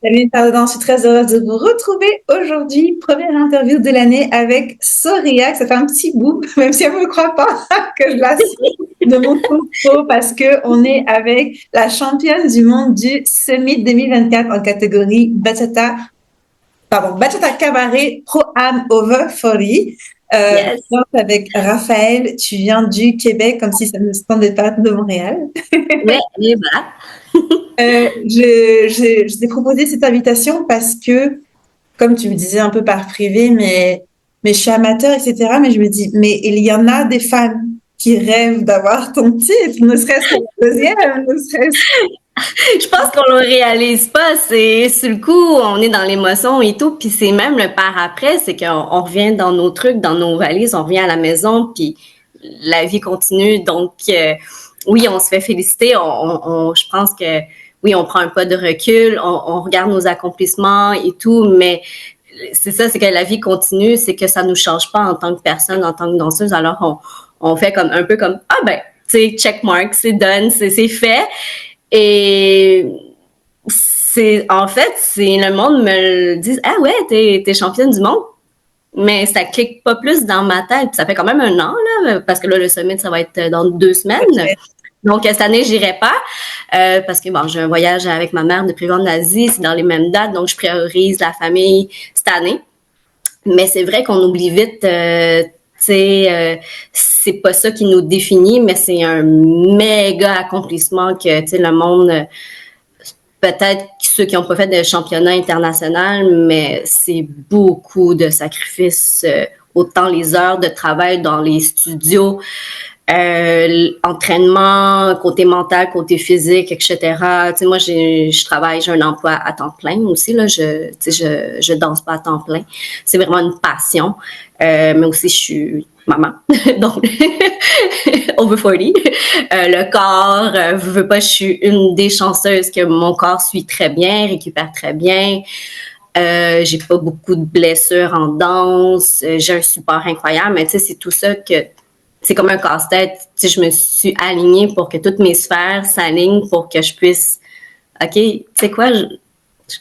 Salut, pardon, je suis très heureuse de vous retrouver aujourd'hui. Première interview de l'année avec Soria. Ça fait un petit bout, même si elle ne me croit pas que je la suis de mon compte pro parce que on est avec la championne du monde du Summit 2024 en catégorie Bachata Cabaret Pro Am Over 40. Yes. Donc avec Raphaël, tu viens du Québec, comme si ça ne se tendait pas de Montréal. Ouais, et voilà. Je t'ai proposé cette invitation parce que, comme tu me disais un peu par privé, mais je suis amateur, etc. Mais je me dis, mais il y en a des fans qui rêvent d'avoir ton titre, ne serait-ce que la deuxième, ne serait-ce Je pense qu'on le réalise pas. C'est sur le coup, on est dans l'émotion et tout, puis c'est même le par après, c'est qu'on revient dans nos trucs, dans nos valises, on revient à la maison, puis la vie continue. Donc oui, on se fait féliciter. Je pense que oui, on prend un pas de recul, on regarde nos accomplissements et tout, mais c'est ça, c'est que la vie continue, c'est que ça nous change pas en tant que personne, en tant que danseuse. Alors on fait comme un peu comme ah ben, tu sais, check mark, c'est done, c'est fait. Et c'est en fait, c'est le monde me le dit ah ouais, t'es championne du monde. Mais ça clique pas plus dans ma tête. Ça fait quand même un an, là, parce que là, le summit, ça va être dans 2 semaines. que Donc, cette année, j'irai pas, parce que bon, j'ai un voyage avec ma mère de prévu en Asie, c'est dans les mêmes dates, donc je priorise la famille cette année. Mais c'est vrai qu'on oublie vite, tu sais, c'est pas ça qui nous définit, mais c'est un méga accomplissement que, tu sais, le monde, peut-être ceux qui n'ont pas fait de championnat international, mais c'est beaucoup de sacrifices, autant les heures de travail dans les studios, entraînement, côté mental, côté physique, etc. Tu sais, moi, je travaille, j'ai un emploi à temps plein aussi, là. Je danse pas à temps plein. C'est vraiment une passion. Mais aussi, je suis maman. Donc, over 40. Le corps, veux pas, je suis une des chanceuses que mon corps suit très bien, récupère très bien. J'ai pas beaucoup de blessures en danse. J'ai un support incroyable, mais tu sais, c'est tout ça que c'est comme un casse-tête. Tu sais, je me suis alignée pour que toutes mes sphères s'alignent pour que je puisse. OK, tu sais quoi?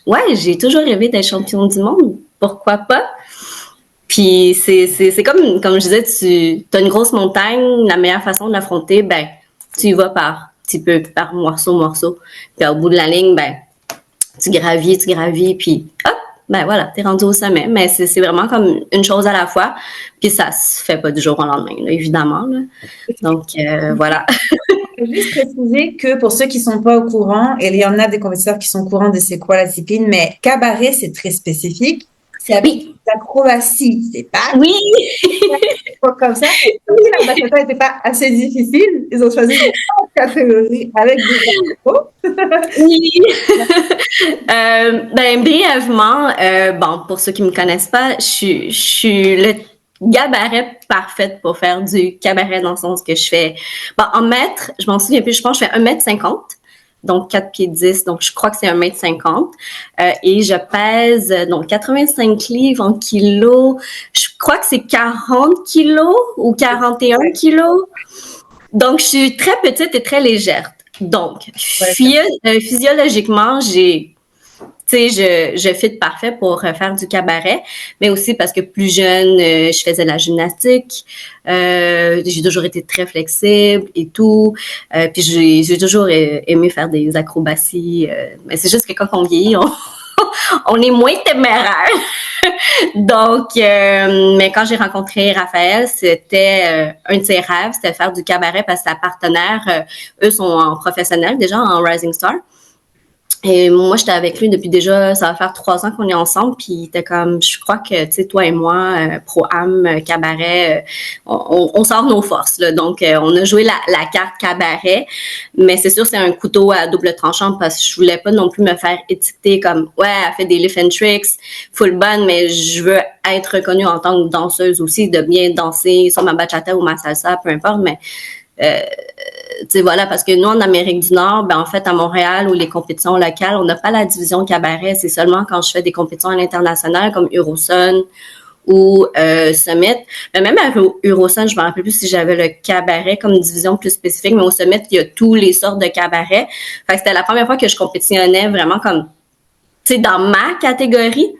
Ouais, j'ai toujours rêvé d'être championne du monde. Pourquoi pas? Puis c'est comme je disais, tu as une grosse montagne, la meilleure façon de l'affronter, ben, tu y vas par petit peu, par morceau. Puis au bout de la ligne, ben, tu gravis, puis hop, ben voilà, t'es rendu au sommet. Mais c'est vraiment comme une chose à la fois. Puis ça se fait pas du jour au lendemain, là, évidemment. Là. Donc voilà. je veux juste préciser que pour ceux qui sont pas au courant, et il y en a des compétiteurs qui sont au courant de c'est quoi la discipline, mais cabaret, c'est très spécifique. C'est avec Oui, l'acrobatie, c'est pas oui, pas comme ça. Comme si la bachata n'était pas assez difficile, ils ont choisi une autre catégorie avec des acros. oui. Ben brièvement, bon, pour ceux qui me connaissent pas, je suis le gabaret parfaite pour faire du cabaret dans le sens que je fais, bon, en mètres, je m'en souviens plus, je pense que je fais 1,50 m, donc 4 pieds 10, donc je crois que c'est 1,50 m, et je pèse donc 85 livres en kilos, je crois que c'est 40 kilos ou 41 kilos, donc je suis très petite et très légère. Donc, Ouais, physiologiquement, tu sais, je fit parfait pour faire du cabaret, mais aussi parce que plus jeune, je faisais de la gymnastique. J'ai toujours été très flexible et tout. Puis j'ai toujours aimé faire des acrobaties. Mais c'est juste que quand on vieillit, on est moins téméraire. Donc, mais quand j'ai rencontré Raphaël, c'était un de ses rêves, c'était faire du cabaret parce que sa partenaire, eux sont en professionnel déjà, en Rising Star. Et moi, j'étais avec lui depuis déjà, ça va faire 3 ans qu'on est ensemble, puis il était comme, je crois que, tu sais, toi et moi, pro-am, cabaret, on sort nos forces, là. Donc, on a joué la carte cabaret, mais c'est sûr, c'est un couteau à double tranchant parce que je voulais pas non plus me faire étiqueter comme, ouais, elle fait des lift and tricks, full bonne, mais je veux être reconnue en tant que danseuse aussi, de bien danser sur ma bachata ou ma salsa, peu importe, mais euh, tu sais, voilà, parce que nous, en Amérique du Nord, ben, en fait, à Montréal, ou les compétitions locales, on n'a pas la division cabaret. C'est seulement quand je fais des compétitions à l'international, comme Eurosun ou Summit. Mais même à Eurosun, je me rappelle plus si j'avais le cabaret comme division plus spécifique, mais au Summit, il y a tous les sortes de cabarets. Fait que c'était la première fois que je compétitionnais vraiment comme tu sais, dans ma catégorie,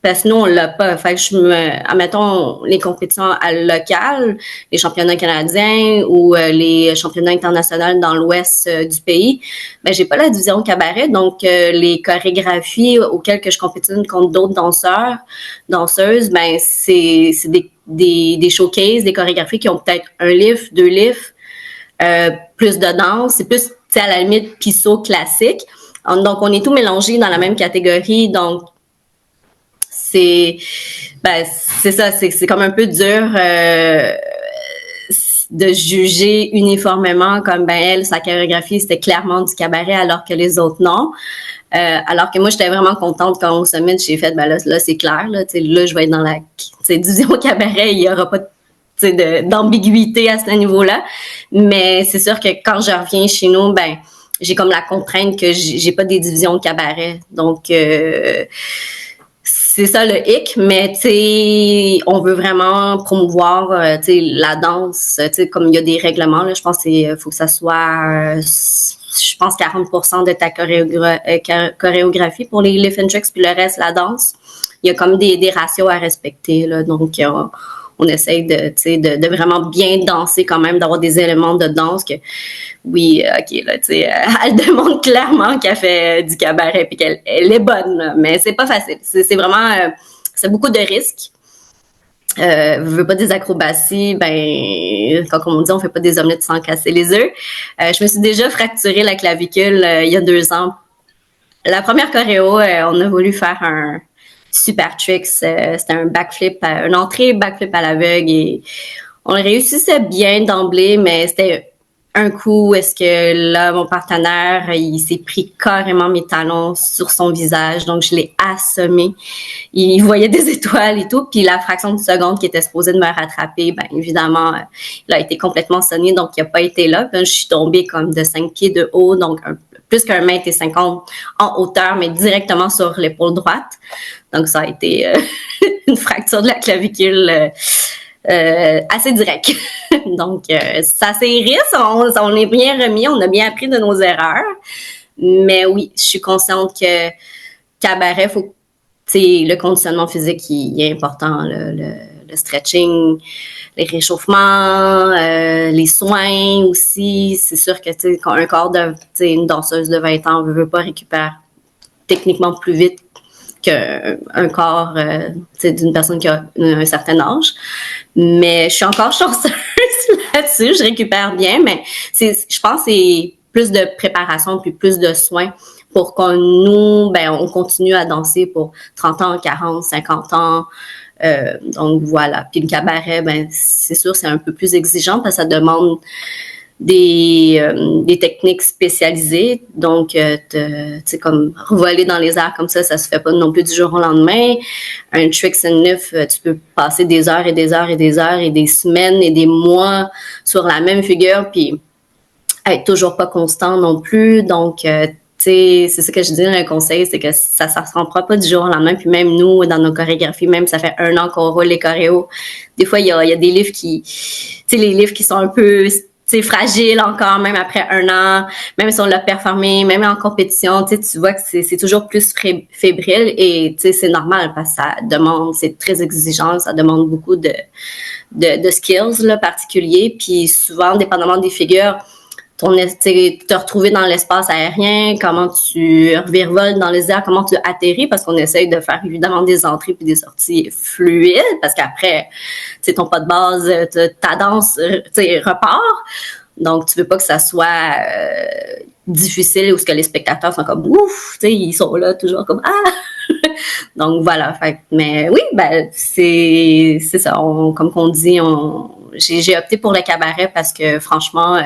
parce que nous, on l'a pas. Fait que admettons, les compétitions locales, les championnats canadiens ou les championnats internationaux dans l'ouest du pays, ben, j'ai pas la division cabaret. Donc, les chorégraphies auxquelles que je compétitionne contre d'autres danseuses, ben, c'est des showcases, des chorégraphies qui ont peut-être un livre, 2 livres, plus de danse. C'est plus, tu sais, à la limite, pisseau classique. Donc, on est tout mélangé dans la même catégorie. Donc, c'est ça, c'est comme un peu dur de juger uniformément comme elle, sa chorégraphie, c'était clairement du cabaret alors que les autres non. Alors que moi, j'étais vraiment contente quand au summit, j'ai fait, là c'est clair, là je vais être dans la division cabaret, il y aura pas d'ambiguïté à ce niveau-là. Mais c'est sûr que quand je reviens chez nous, ben j'ai comme la contrainte que j'ai pas des divisions de cabaret. Donc c'est ça le hic, mais tu sais, on veut vraiment promouvoir la danse, tu sais, comme il y a des règlements là, je pense qu'il faut que ça soit je pense 40% de ta chorégraphie pour les lift and tricks, puis le reste la danse. Il y a comme des ratios à respecter là, donc on essaye de vraiment bien danser quand même, d'avoir des éléments de danse que, oui, OK, là, tu sais, elle demande clairement qu'elle fait du cabaret puis qu'elle est bonne, là, mais c'est pas facile. C'est vraiment, c'est beaucoup de risques. Veut pas des acrobaties, ben, quand on dit on fait pas des omelettes sans casser les œufs. Je me suis déjà fracturé la clavicule il y a 2 ans. La première choréo, on a voulu faire un super trick. C'était un backflip, une entrée backflip à l'aveugle et on réussissait bien d'emblée, mais c'était un coup est-ce que là, mon partenaire, il s'est pris carrément mes talons sur son visage, donc je l'ai assommé. Il voyait des étoiles et tout, puis la fraction de seconde qui était supposée de me rattraper, ben évidemment, il a été complètement sonné, donc il n'a pas été là. Puis je suis tombée comme de 5 pieds de haut, donc plus qu'1,50 m en hauteur, mais directement sur l'épaule droite. Donc, ça a été une fracture de la clavicule assez directe. Donc, ça s'est risque. On est bien remis. On a bien appris de nos erreurs. Mais oui, je suis consciente que cabaret, faut, le conditionnement physique, il est important. Le stretching, les réchauffements, les soins aussi. C'est sûr que un corps une danseuse de 20 ans veut pas récupérer techniquement plus vite qu'un corps d'une personne qui a un certain âge. Mais je suis encore chanceuse là-dessus. Je récupère bien, mais je pense que c'est plus de préparation puis plus de soins pour qu'on on continue à danser pour 30 ans, 40, 50 ans. Donc voilà. Puis le cabaret, c'est sûr, c'est un peu plus exigeant parce que ça demande des techniques spécialisées. Donc, tu sais, comme voler dans les airs comme ça se fait pas non plus du jour au lendemain. Un tricks and lift, tu peux passer des heures et des heures et des heures et des semaines et des mois sur la même figure, puis être toujours pas constant non plus. Donc, c'est ça que je dis dans le conseil, c'est que ça se reprend pas du jour au lendemain. Puis même nous, dans nos chorégraphies, même ça fait 1 an qu'on roule les choréos. Des fois, il y a des livres les livres qui sont un peu fragile encore, même après 1 an, même si on l'a performé, même en compétition, tu vois que c'est toujours plus fébrile et c'est normal parce que ça demande, c'est très exigeant, ça demande beaucoup de skills là, particuliers, puis souvent, dépendamment des figures, te retrouver dans l'espace aérien, comment tu revirevoles dans les airs, comment tu atterris, parce qu'on essaye de faire évidemment des entrées puis des sorties fluides, parce qu'après, ton pas de base, ta danse, repart. Donc, tu veux pas que ça soit difficile ou ce que les spectateurs sont comme ouf, ils sont là toujours comme ah. Donc voilà, mais oui, c'est ça. Comme on dit, j'ai opté pour le cabaret parce que franchement.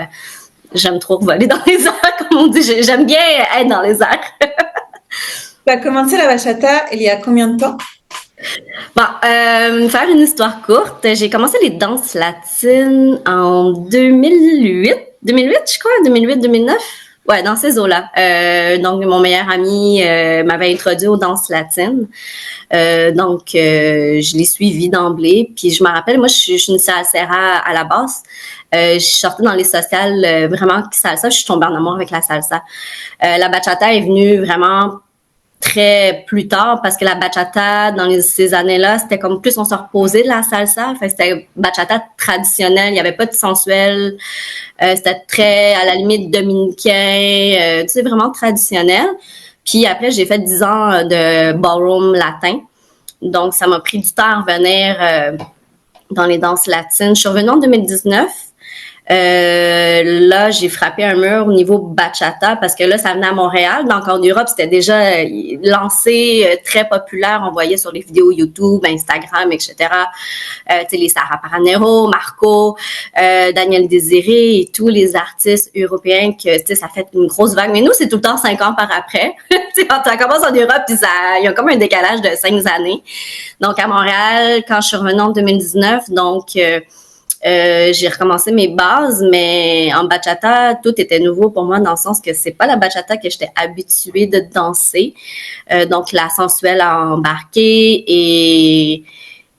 J'aime trop voler dans les airs, comme on dit. J'aime bien être dans les airs. Tu as commencé la bachata il y a combien de temps? Bon, faire une histoire courte, j'ai commencé les danses latines en 2008. 2008, je crois, 2008-2009. Ouais, dans ces eaux-là. Donc, mon meilleur ami m'avait introduit aux danses latines. Donc, je l'ai suivi d'emblée. Puis, je me rappelle, moi, je suis une salsera à la base. Je sortais dans les sociales vraiment salsa. Je suis tombée en amour avec la salsa. La bachata est venue vraiment très plus tard parce que la bachata dans ces années-là, c'était comme plus on se reposait de la salsa, fait c'était bachata traditionnelle, il y avait pas de sensuel, c'était très à la limite dominicain, tu sais vraiment traditionnel. Puis après j'ai fait 10 ans de ballroom latin. Donc ça m'a pris du temps à revenir dans les danses latines. Je suis revenue en 2019. Là, j'ai frappé un mur au niveau bachata parce que là, ça venait à Montréal. Donc, en Europe, c'était déjà lancé, très populaire. On voyait sur les vidéos YouTube, Instagram, etc. Tu sais, les Sarah Paranero, Marco, Daniel Désiré et tous les artistes européens que, tu sais, ça fait une grosse vague. Mais nous, c'est tout le temps 5 ans par après. Tu sais, quand ça commence en Europe, puis il y a comme un décalage de 5 années. Donc, à Montréal, quand je suis revenue en 2019, donc, j'ai recommencé mes bases, mais en bachata, tout était nouveau pour moi dans le sens que c'est pas la bachata que j'étais habituée de danser. Donc, la sensuelle a embarqué et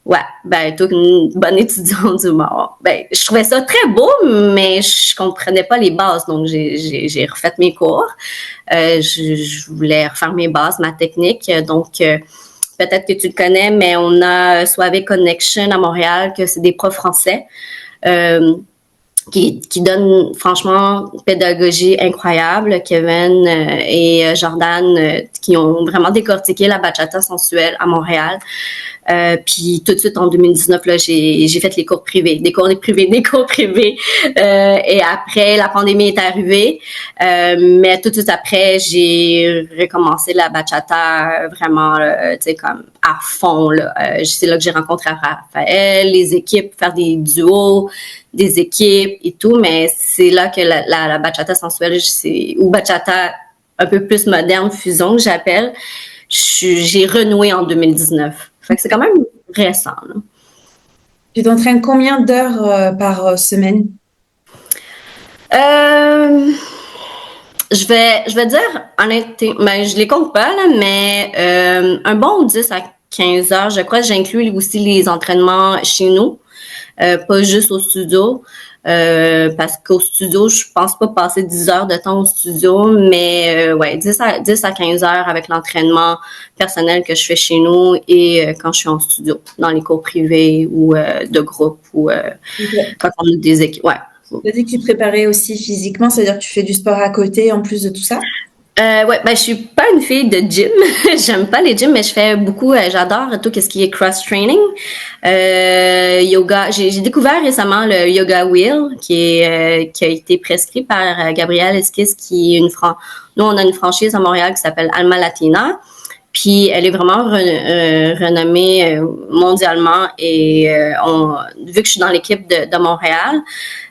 ouais, ben, toute une bonne étudiante du mort. Ben, je trouvais ça très beau, mais je comprenais pas les bases, donc j'ai refait mes cours. Je voulais refaire mes bases, ma technique, donc peut-être que tu le connais, mais on a Suave Connection à Montréal, que c'est des profs français qui donnent franchement pédagogie incroyable. Kevin et Jordan qui ont vraiment décortiqué la bachata sensuelle à Montréal. Puis tout de suite en 2019 là, j'ai fait les cours privés, des cours privés. Et après la pandémie est arrivée, mais tout de suite après j'ai recommencé la bachata vraiment, tu sais comme à fond là. C'est là que j'ai rencontré Raphaël, les équipes, faire des duos, des équipes et tout. Mais c'est là que la bachata sensuelle, ou bachata un peu plus moderne, fusion que j'appelle, j'ai renoué en 2019. Fait que c'est quand même récent, là. Tu t'entraînes combien d'heures par semaine? Je vais dire honnêtement, ben, je les compte pas, là, mais un bon 10 à 15 heures, je crois que j'inclus aussi les entraînements chez nous, pas juste au studio. Parce qu'au studio, je pense pas passer 10 heures de temps au studio, mais ouais, 10 à 15 heures avec l'entraînement personnel que je fais chez nous et quand je suis en studio, dans les cours privés ou de groupe ou Okay. quand on a des équipes. Ouais. Tu as dit que tu te préparais aussi physiquement, c'est-à-dire que tu fais du sport à côté en plus de tout ça? Ouais, ben je suis pas une fille de gym. J'aime pas les gyms, mais je fais beaucoup. J'adore tout ce qui est cross training, yoga. J'ai découvert récemment le yoga wheel qui a été prescrit par Gabrielle Esquisse, qui est nous on a une franchise à Montréal qui s'appelle Alma Latina. Puis elle est vraiment renommée mondialement et vu que je suis dans l'équipe de Montréal,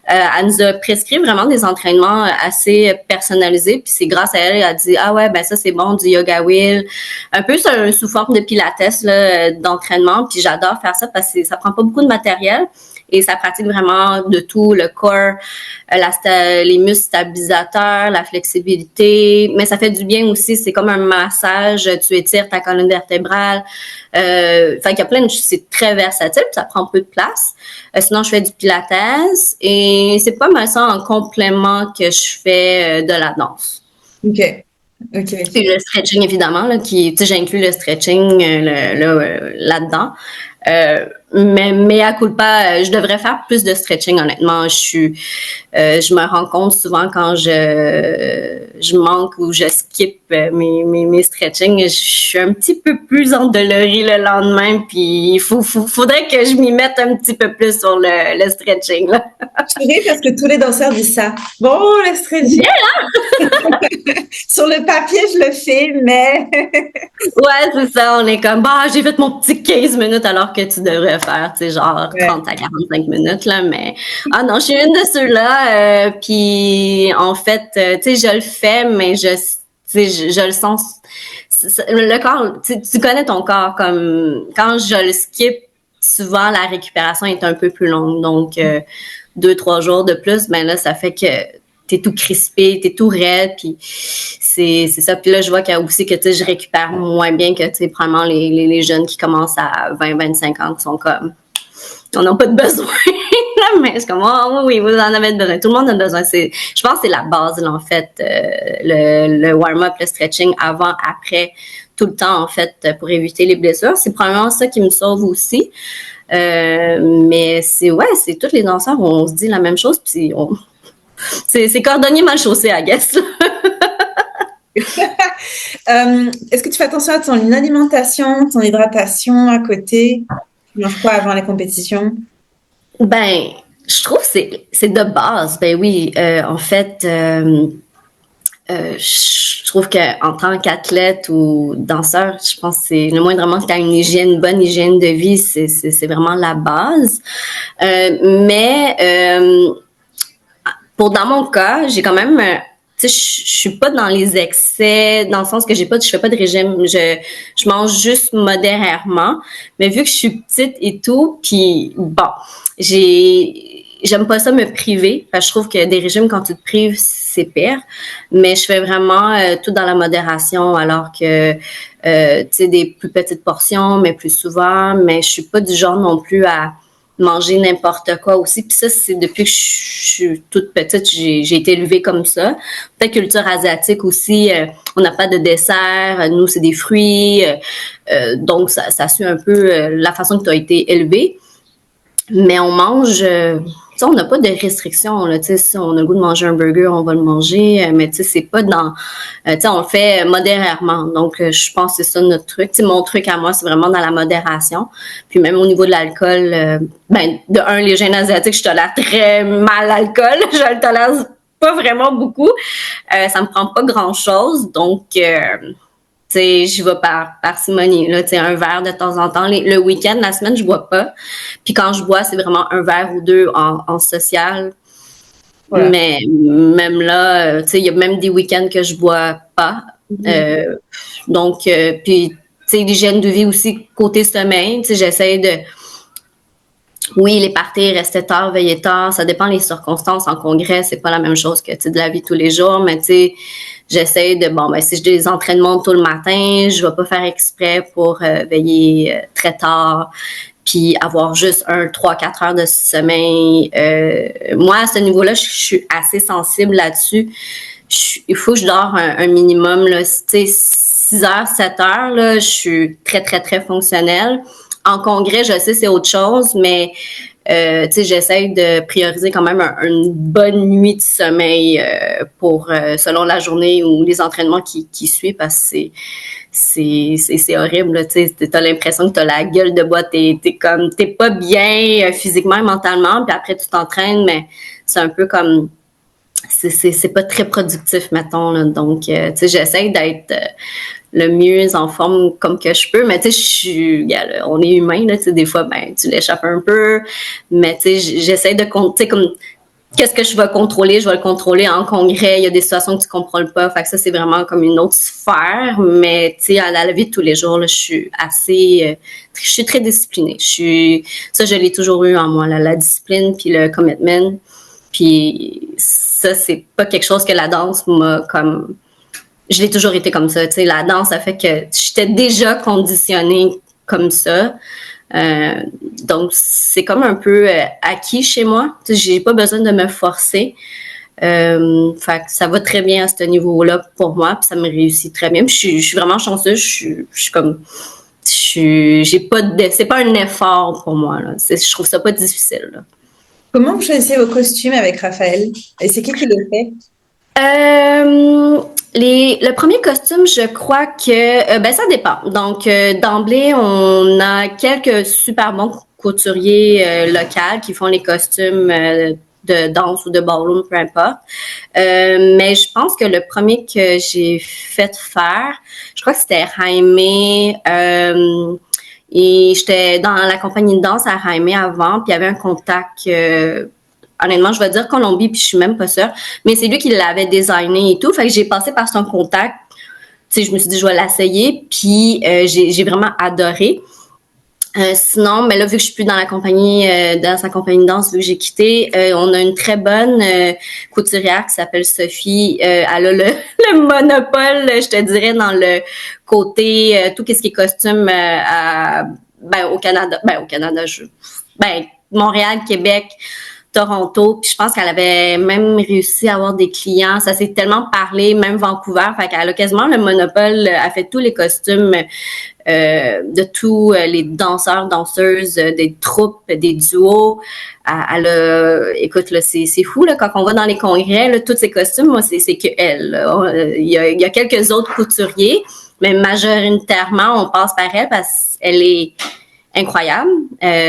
elle nous a prescrit vraiment des entraînements assez personnalisés. Puis c'est grâce à elle, elle a dit ah ouais ben ça c'est bon du yoga wheel, un peu sous forme de pilates là, d'entraînement. Puis j'adore faire ça parce que ça prend pas beaucoup de matériel. Et ça pratique vraiment de tout, le corps, les muscles stabilisateurs, la flexibilité. Mais ça fait du bien aussi, c'est comme un massage, tu étires ta colonne vertébrale. Fait qu'il y a c'est très versatile, ça prend peu de place. Sinon, je fais du pilates et c'est pas mal ça en complément que je fais de la danse. OK. OK. Et le stretching, évidemment, là, j'inclus le stretching là-dedans. Mais à culpa, je devrais faire plus de stretching, honnêtement. Je me rends compte souvent quand je manque ou je skip mes stretchings, je suis un petit peu plus endolorie le lendemain, puis faudrait que je m'y mette un petit peu plus sur le stretching, là. Je ris parce que tous les danseurs disent ça. Bon, le stretching. Sur le papier, je le fais, mais... Ouais, c'est ça. On est comme, bah, j'ai fait mon petit 15 minutes alors que tu devrais faire, tu sais, genre 30 à 45 minutes, là. Mais, ah non, je suis une de ceux-là. Puis, en fait, tu sais, je le fais, mais je le sens. Le corps, tu connais ton corps. Comme, quand je le skip, souvent, la récupération est un peu plus longue. Donc, 2-3 jours de plus, ben là, ça fait que t'es tout crispé, t'es tout raide, puis c'est ça. Puis là, je vois qu'il y a aussi que, tu sais, je récupère moins bien que, tu sais, probablement les jeunes qui commencent à 20-25 ans, qui sont comme, on n'a pas de besoin. Mais c'est comme, oh, oui, vous en avez besoin. Tout le monde a besoin. Je pense que c'est la base, là, en fait, le warm-up, le stretching, avant, après, tout le temps, en fait, pour éviter les blessures. C'est probablement ça qui me sauve aussi. Mais c'est tous les danseurs, on se dit la même chose, puis c'est cordonnier mal chaussé, I guess. Est-ce que tu fais attention à ton alimentation, ton hydratation à côté? Tu manges quoi avant les compétitions? Ben, je trouve que c'est de base. Ben oui, en fait, je trouve que en tant qu'athlète ou danseur, je pense que c'est le moindrement que tu as une bonne hygiène de vie, c'est vraiment la base. Mais dans mon cas, j'ai quand même, tu sais, je suis pas dans les excès, dans le sens que je fais pas de régime, je mange juste modérément. Mais vu que je suis petite et tout, puis bon, j'aime pas ça me priver, parce que je trouve que des régimes quand tu te prives, c'est pire. Mais je fais vraiment tout dans la modération, alors que tu sais, des plus petites portions, mais plus souvent. Mais je suis pas du genre non plus à manger n'importe quoi aussi. Puis ça, c'est depuis que je suis toute petite, j'ai été élevée comme ça. Peut-être culture asiatique aussi, on n'a pas de dessert, nous, c'est des fruits. Donc, ça suit un peu la façon que tu as été élevée. Mais on mange, tu sais, on n'a pas de restrictions, là, tu sais, si on a le goût de manger un burger, on va le manger, mais tu sais, c'est pas dans, tu sais, on le fait modérément, donc je pense que c'est ça notre truc, tu sais, mon truc à moi, c'est vraiment dans la modération, puis même au niveau de l'alcool, ben, les gènes asiatiques, je tolère très mal l'alcool, je le tolère pas vraiment beaucoup, ça me prend pas grand-chose, donc tu sais, je vais par parcimonie, là, tu sais, un verre de temps en temps. Le week-end, la semaine, je bois pas. Puis quand je bois, c'est vraiment un verre ou deux en social. Voilà. Mais même là, tu sais, il y a même des week-ends que je bois pas. Donc, puis, tu sais, l'hygiène de vie aussi, côté sommeil, tu sais, j'essaie de... Oui, les parties, rester tard, veiller tard, ça dépend des circonstances. En congrès, c'est pas la même chose que, tu sais, de la vie tous les jours, mais tu sais, j'essaie de, si j'ai des entraînements tôt le matin, je vais pas faire exprès pour veiller très tard, puis avoir juste 3-4 heures de sommeil. Moi, à ce niveau-là, je suis assez sensible là-dessus. Il faut que je dors un minimum, là, tu sais, 6 heures, 7 heures, là, je suis très, très, très fonctionnelle. En congrès, je sais, c'est autre chose, mais tu sais, j'essaie de prioriser quand même une bonne nuit de sommeil pour selon la journée ou les entraînements qui suivent, parce que c'est horrible, tu sais, t'as l'impression que t'as la gueule de bois, t'es pas bien physiquement et mentalement, puis après tu t'entraînes, mais c'est un peu comme c'est pas très productif, mettons, là. Donc tu sais, j'essaie d'être le mieux en forme comme que je peux, mais tu sais, on est humain, là, tu sais, des fois, ben, tu l'échappes un peu, mais tu sais, j'essaie de compter, comme, qu'est-ce que je vais contrôler, je vais le contrôler en congrès, il y a des situations que tu contrôles pas, fait que ça, c'est vraiment comme une autre sphère, mais tu sais, à la vie de tous les jours, là, je suis très disciplinée, ça, je l'ai toujours eu en moi, là, la discipline, puis le commitment, puis ça, c'est pas quelque chose que la danse m'a comme... Je l'ai toujours été comme ça, tu sais, la danse, ça fait que j'étais déjà conditionnée comme ça. Donc, c'est comme un peu acquis chez moi. Tu sais, j'ai pas besoin de me forcer. Fait que ça va très bien à ce niveau-là pour moi, puis ça me réussit très bien. Puis je suis vraiment chanceuse. Je suis comme... j'ai pas c'est pas un effort pour moi, là. Je trouve ça pas difficile, là. Comment vous choisissez vos costumes avec Raphaël? Et c'est qui les fait? Le premier costume, je crois que ça dépend. Donc d'emblée, on a quelques super bons couturiers locaux qui font les costumes de danse ou de ballroom, peu importe. Mais je pense que le premier que j'ai fait faire, je crois que c'était Jaime. Et j'étais dans la compagnie de danse à Jaime avant, puis il y avait un contact... honnêtement, je vais dire Colombie, puis je suis même pas sûre. Mais c'est lui qui l'avait designé et tout. Fait que j'ai passé par son contact. Tu sais, je me suis dit, je vais l'essayer. Puis j'ai vraiment adoré. Sinon, mais là, vu que je suis plus dans la compagnie, dans sa compagnie de danse, vu que j'ai quitté, on a une très bonne couturière qui s'appelle Sophie. Elle a le monopole, je te dirais, dans le côté tout ce qui est costume au Canada. Montréal, Québec. Toronto, puis je pense qu'elle avait même réussi à avoir des clients. Ça s'est tellement parlé, même Vancouver, fait qu'elle a quasiment le monopole, elle fait tous les costumes de tous les danseurs, danseuses, des troupes, des duos. Écoute, là, c'est fou, là, quand on va dans les congrès, là, tous ces costumes, moi, c'est que elle. Il y a quelques autres couturiers, mais majoritairement, on passe par elle parce qu'elle est incroyable.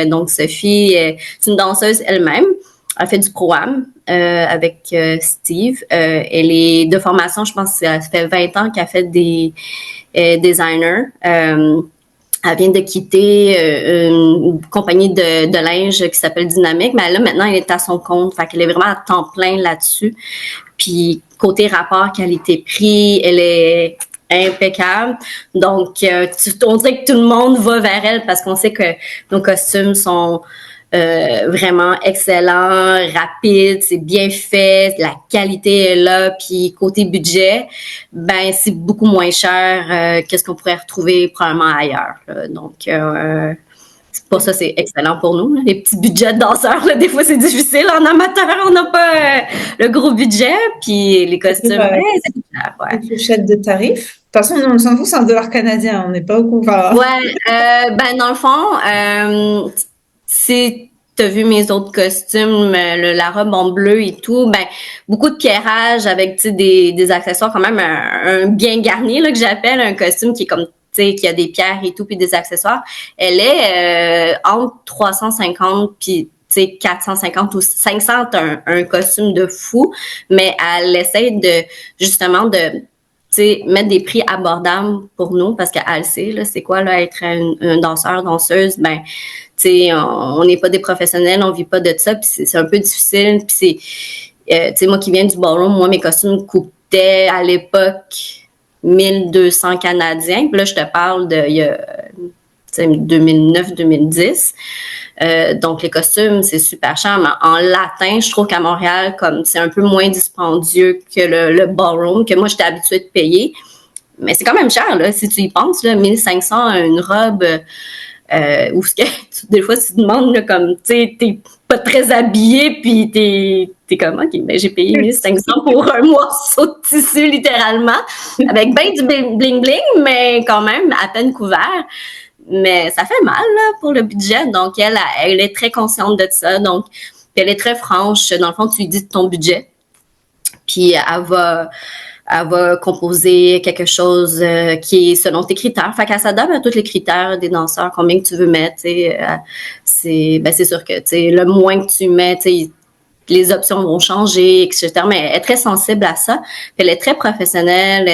Donc, Sophie, c'est une danseuse elle-même. Elle fait du pro-am avec Steve. Elle est de formation, je pense, ça fait 20 ans qu'elle fait des designers. Elle vient de quitter une compagnie de linge qui s'appelle Dynamique, mais là, maintenant, elle est à son compte. Fait qu'elle est vraiment à temps plein là-dessus. Puis, côté rapport qualité-prix, elle est impeccable. Donc, on dirait que tout le monde va vers elle parce qu'on sait que nos costumes sont vraiment excellents, rapides, c'est bien fait, la qualité est là, puis côté budget, ben c'est beaucoup moins cher que ce qu'on pourrait retrouver probablement ailleurs. Là. Donc, pour ça, c'est excellent pour nous. Là. Les petits budgets de danseurs, là, des fois, c'est difficile. En amateur, on n'a pas le gros budget. Puis les costumes, c'est cher. Ouais. Une fourchette de tarifs. De toute façon, on s'en fout, c'est un dollar canadien. On n'est pas au courant. Ouais, ben dans le fond, si tu as vu mes autres costumes, la robe en bleu et tout, ben beaucoup de pierrage avec des accessoires quand même, un bien garni là que j'appelle un costume qui est comme qui a des pierres et tout, puis des accessoires, elle est entre 350 puis 450 ou 500, un costume de fou, mais elle essaie de justement de mettre des prix abordables pour nous, parce qu'elle sait, là, c'est quoi, là, être un danseur, danseuse, ben, on n'est pas des professionnels, on vit pas de ça, puis c'est un peu difficile, puis c'est, moi qui viens du ballroom, moi, mes costumes coûtaient à l'époque 1200 Canadiens. Puis là, je te parle de il y a 2009-2010. Donc, les costumes, c'est super cher. Mais en latin, je trouve qu'à Montréal, comme c'est un peu moins dispendieux que le ballroom, que moi, j'étais habituée de payer. Mais c'est quand même cher, là, si tu y penses, là, 1500 une robe... ou ce que des fois tu te demandes là, comme tu sais t'es pas très habillé puis t'es comme ok ben j'ai payé 1500 pour un morceau de tissu littéralement avec ben du bling bling mais quand même à peine couvert, mais ça fait mal là, pour le budget. Donc elle est très consciente de ça, donc elle est très franche. Dans le fond, tu lui dis ton budget puis elle va composer quelque chose qui est selon tes critères. Fait qu'elle s'adapte à tous les critères des danseurs, combien que tu veux mettre. C'est sûr que le moins que tu mets, les options vont changer, etc. Mais elle est très sensible à ça. Puis elle est très professionnelle.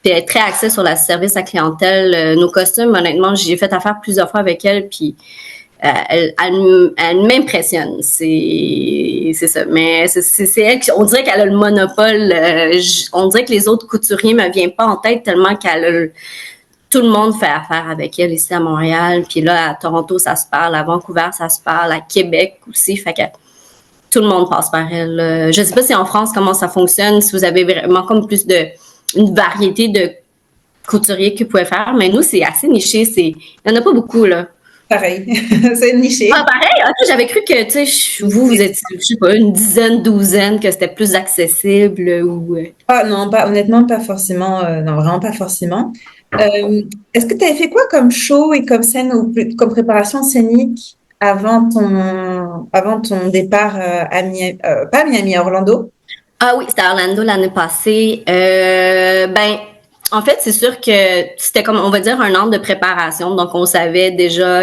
Puis elle est très axée sur le service à clientèle. Nos costumes, honnêtement, j'ai fait affaire plusieurs fois avec elle. Puis elle m'impressionne, c'est ça, mais c'est elle, on dirait qu'elle a le monopole, on dirait que les autres couturiers me viennent pas en tête tellement tout le monde fait affaire avec elle ici à Montréal, puis là à Toronto ça se parle, à Vancouver ça se parle, à Québec aussi, fait que tout le monde passe par elle. Je sais pas si en France comment ça fonctionne, si vous avez vraiment comme plus une variété de couturiers que vous pouvez faire, mais nous c'est assez niché, il y en a pas beaucoup là. Pareil, c'est niché. Ah, pareil? Ok, j'avais cru que, vous êtes, je sais pas, une dizaine, douzaine, que c'était plus accessible ou... Ah non, honnêtement, pas forcément. Non, vraiment pas forcément. Est-ce que tu avais fait quoi comme show et comme scène ou comme préparation scénique avant ton départ à Miami, pas à Miami, à Orlando? Ah oui, c'était à Orlando l'année passée. En fait, c'est sûr que c'était comme, on va dire, un an de préparation. Donc, on savait déjà,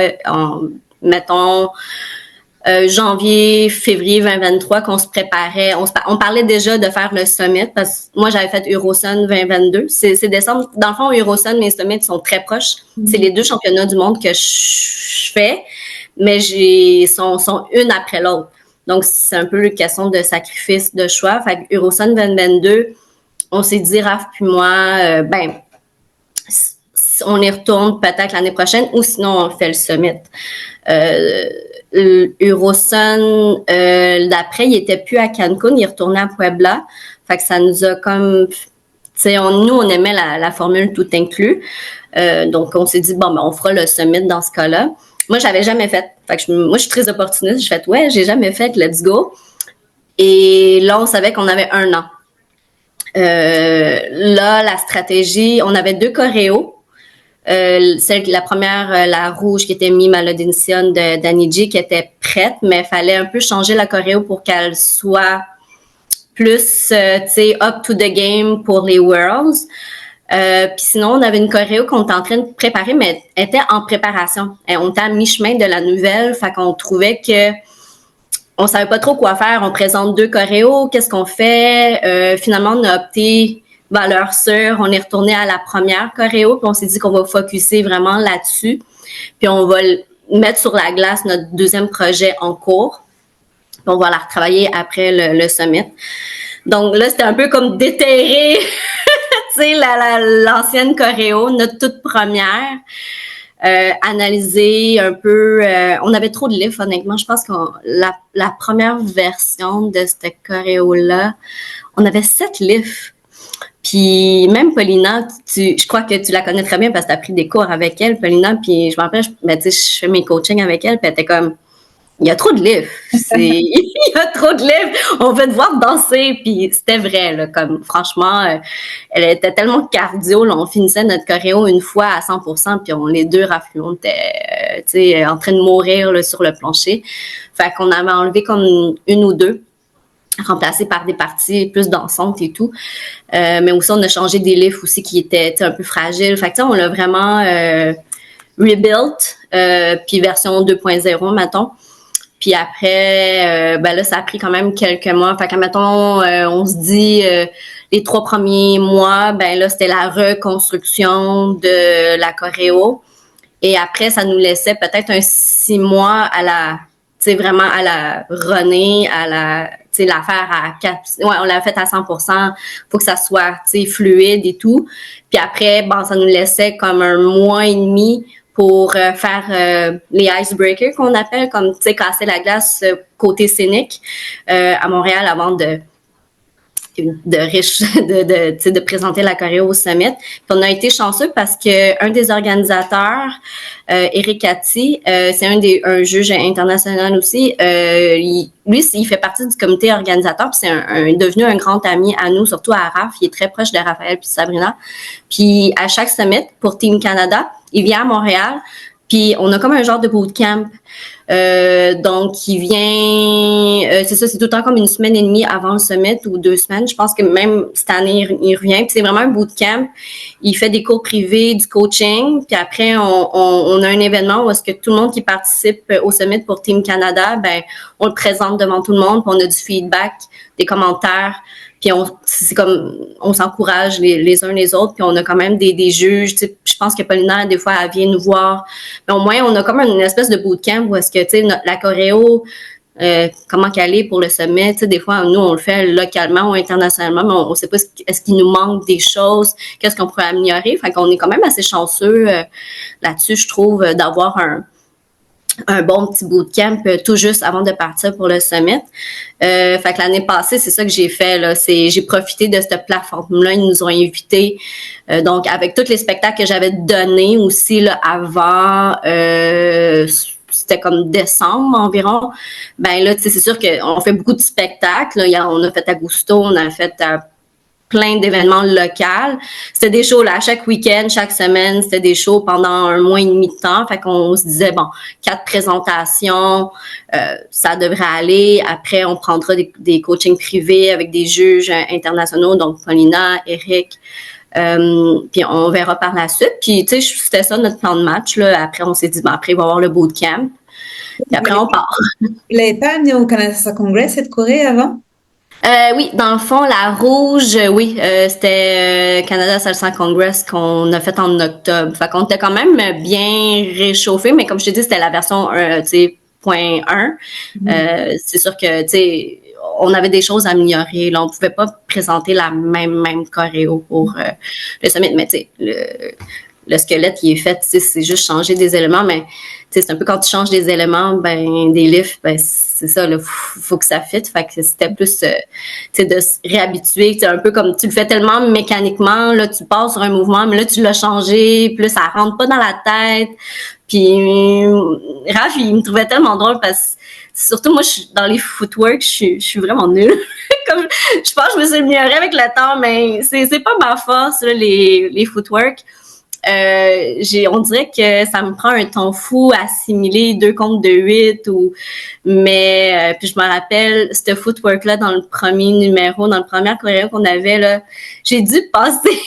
mettons, janvier, février 2023 qu'on se préparait. On parlait déjà de faire le summit parce que moi, j'avais fait Eurosun 2022. C'est décembre. Dans le fond, Eurosun, mes summits sont très proches. C'est les 2 championnats du monde que je fais, mais sont une après l'autre. Donc, c'est un peu une question de sacrifice, de choix. Fait que Eurosun 2022, on s'est dit, Raph puis moi, on y retourne peut-être l'année prochaine ou sinon on fait le summit. Eurosun, d'après, il était plus à Cancun, il retournait à Puebla. Fait que ça nous a comme... nous, on aimait la formule tout inclus. Donc, on s'est dit, on fera le summit dans ce cas-là. moi, j'avais jamais fait. Fait que moi, je suis très opportuniste. Je fais, ouais, j'ai jamais fait, let's go. Et là, on savait qu'on avait 1 an. Là, la stratégie, on avait 2 choréos. La première, la rouge qui était Mi Malediction de Danny G, qui était prête, mais il fallait un peu changer la choréo pour qu'elle soit plus, tu sais, up to the game pour les Worlds. Puis sinon, on avait une choréo qu'on était en train de préparer, mais elle était en préparation. On était à mi-chemin de la nouvelle, fait qu'on trouvait que on savait pas trop quoi faire. On présente 2 choréos, qu'est-ce qu'on fait? Finalement, on a opté valeur sûre. On est retourné à la première choréo, puis on s'est dit qu'on va focusser vraiment là-dessus. Puis on va mettre sur la glace notre deuxième projet en cours. Puis on va la retravailler après le summit. Donc là, c'était un peu comme déterrer tu sais, l'ancienne choréo, notre toute première. Analyser un peu. On avait trop de livres, honnêtement. Je pense que la première version de cette choréo-là, on avait 7 livres. Puis même Paulina, je crois que tu la connais très bien parce que tu as pris des cours avec elle, Paulina. Puis je me rappelle, je fais mes coachings avec elle, puis elle était comme, il y a trop de livres. Il y a trop de livres. On veut te voir danser. Puis c'était vrai, là, comme franchement, elle était tellement cardio. Là, on finissait notre choréo une fois à 100%, puis les 2 raflés, on était en train de mourir là, sur le plancher. Fait qu'on avait enlevé comme 1 ou 2, remplacés par des parties plus dansantes et tout. Mais aussi, on a changé des livres aussi qui étaient un peu fragiles. Fait que on l'a vraiment rebuilt, puis version 2.0, mettons. Puis après, ben là, ça a pris quand même quelques mois. Fait que, mettons, on se dit, les 3 premiers mois, ben là, c'était la reconstruction de la choréo. Et après, ça nous laissait peut-être un 6 mois à la, tu sais, vraiment à la runner, à la, tu sais, la faire à 4, ouais, on l'a fait à 100%. Faut que ça soit, tu sais, fluide et tout. Puis après, bon, ça nous laissait comme 1 mois et demi pour faire les icebreakers qu'on appelle, comme, tu sais, casser la glace côté scénique à Montréal avant de présenter la choréo au Summit. Puis on a été chanceux parce que un des organisateurs, Eric Cathy, c'est un juge international aussi. Lui, il fait partie du comité organisateur, puis c'est devenu un grand ami à nous, surtout à Raph. Il est très proche de Raphaël puis Sabrina. Puis à chaque Summit pour Team Canada, il vient à Montréal. Puis on a comme un genre de bootcamp. Donc, il vient, c'est ça, c'est tout le temps comme 1 semaine et demie avant le summit ou 2 semaines. Je pense que même cette année, il revient. Puis c'est vraiment un bootcamp. Il fait des cours privés, du coaching. Puis après, on a un événement où est-ce que tout le monde qui participe au summit pour Team Canada, ben, on le présente devant tout le monde. Puis on a du feedback, des commentaires. Puis c'est comme, on s'encourage les uns les autres, puis on a quand même des juges. Tu sais, je pense que Paulina, des fois, elle vient nous voir. Mais au moins, on a comme une espèce de bootcamp où est-ce que, tu sais, la choréo, comment qu'elle est pour le sommet. Tu sais, des fois, nous, on le fait localement ou internationalement, mais on ne sait pas est-ce qu'il nous manque des choses, qu'est-ce qu'on pourrait améliorer. Fait qu'on est quand même assez chanceux là-dessus, je trouve, d'avoir un bon petit bootcamp tout juste avant de partir pour le summit. Fait que l'année passée, c'est ça que j'ai fait là. J'ai profité de cette plateforme-là. Ils nous ont invités. Donc, avec tous les spectacles que j'avais donnés aussi là, avant, c'était comme décembre environ. Ben là, tu sais, c'est sûr qu'on fait beaucoup de spectacles. Là. On a fait à Gusto, on a fait à plein d'événements locaux. C'était des shows là, chaque week-end, chaque semaine, c'était des shows pendant 1 mois et demi de temps. Fait qu'on se disait, bon, 4 présentations, ça devrait aller. Après, on prendra des coachings privés avec des juges internationaux, donc Paulina, Eric. Puis on verra par la suite. Puis, tu sais, c'était ça notre plan de match. Là. Après, on s'est dit, bon, après, il va y avoir le bootcamp. Puis après, on part. Il n'avait pas amené au Canada Salsa Congress cette Corée avant? Oui, dans le fond, la rouge, oui, c'était Canada Salsa Congress qu'on a fait en octobre. Fait qu'on était quand même bien réchauffé, mais comme je te dis, c'était la version, tu sais, .1. C'est sûr que, tu sais, on avait des choses à améliorer. Là, on pouvait pas présenter la même choréo pour le summit, mais tu sais, le squelette, il est fait, tu sais, c'est juste changer des éléments, mais tu sais, c'est un peu quand tu changes des éléments, ben, des lifts, ben, c'est ça, là, faut que ça fitte. Fait que c'était plus, tu sais, de se réhabituer. C'est un peu comme tu le fais tellement mécaniquement, là, tu passes sur un mouvement, mais là, tu l'as changé, puis là, ça rentre pas dans la tête. Puis, Raph, il me trouvait tellement drôle parce que surtout, moi, dans les footwork, je suis vraiment nulle. Comme, je pense que je me suis améliorée avec le temps, mais c'est pas ma force, là, les footwork. On dirait que ça me prend un temps fou à assimiler 2 comptes de 8 mais puis je me rappelle ce footwork là dans le premier numéro, dans le premier chorégraphe qu'on avait là, j'ai dû passer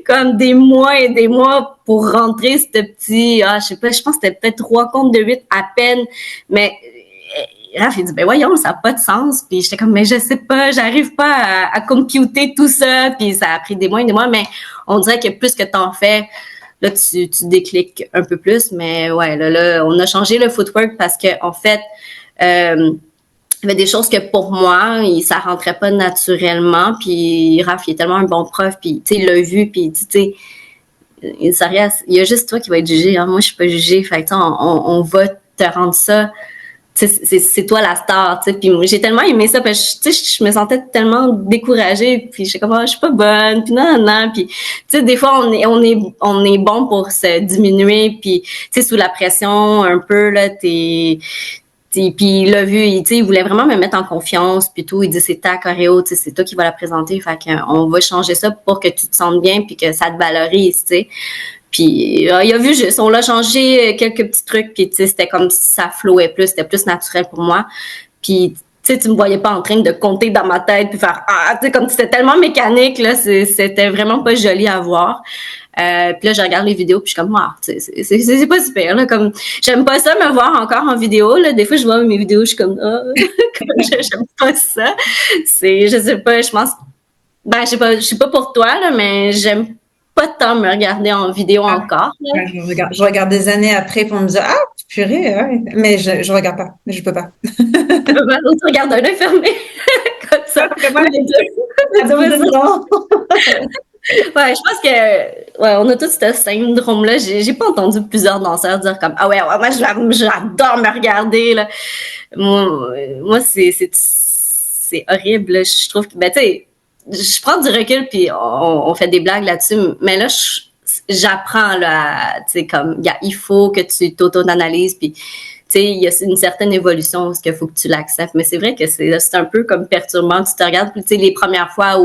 comme des mois et des mois pour rentrer ce petit je sais pas, je pense que c'était peut-être 3 comptes de 8 à peine, mais Raph, il dit, ben voyons, ça n'a pas de sens. Puis j'étais comme, mais je sais pas, j'arrive pas à computer tout ça. Puis ça a pris des mois et des mois, mais on dirait que plus que t'en fais, là, tu décliques un peu plus. Mais ouais, là, on a changé le footwork parce que en fait, il y avait des choses que pour moi, ça rentrait pas naturellement. Puis Raph, il est tellement un bon prof. Puis, tu sais, il l'a vu. Puis, tu sais, il y a juste toi qui va être jugé. Hein. Moi, je suis pas jugée. Fait que, on va te rendre ça. C'est toi la star, tu sais. Puis j'ai tellement aimé ça parce que je me sentais tellement découragée, puis j'étais comme je suis pas bonne, puis non, puis tu sais des fois on est bon pour se diminuer, puis tu sais sous la pression un peu là puis il l'a vu, il voulait vraiment me mettre en confiance, puis tout. Il dit c'est ta choréo, tu sais, c'est toi qui vas la présenter, fait qu'on va changer ça pour que tu te sentes bien, puis que ça te valorise, tu sais. Puis il a vu juste, on l'a changé quelques petits trucs, puis tu sais, c'était comme si ça flowait plus, c'était plus naturel pour moi. Puis tu sais, tu me voyais pas en train de compter dans ma tête puis faire tu sais, comme c'était tellement mécanique là, c'était vraiment pas joli à voir. Puis là, je regarde les vidéos puis je suis comme c'est pas super là, comme j'aime pas ça me voir encore en vidéo là. Des fois, je vois mes vidéos, je suis comme j'aime pas ça. Je sais pas, je pense je sais pas pour toi là, mais j'aime pas tant me regarder en vidéo encore. Là. Je regarde des années après pour me dire purée, ouais. Mais je regarde pas, mais je peux pas. Tu regardes un œil fermé comme ça. Ouais, je pense que on a tous ce syndrome-là. J'ai pas entendu plusieurs danseurs dire comme ouais, moi j'adore me regarder là. Moi c'est horrible. Là. Je trouve que tu sais, je prends du recul puis on fait des blagues là-dessus, mais là j'apprends là, tu sais comme il faut que tu t'auto-analyses puis tu sais, il y a une certaine évolution parce qu'il faut que tu l'acceptes. Mais c'est vrai que c'est un peu comme perturbant. Tu te regardes, tu sais, les premières fois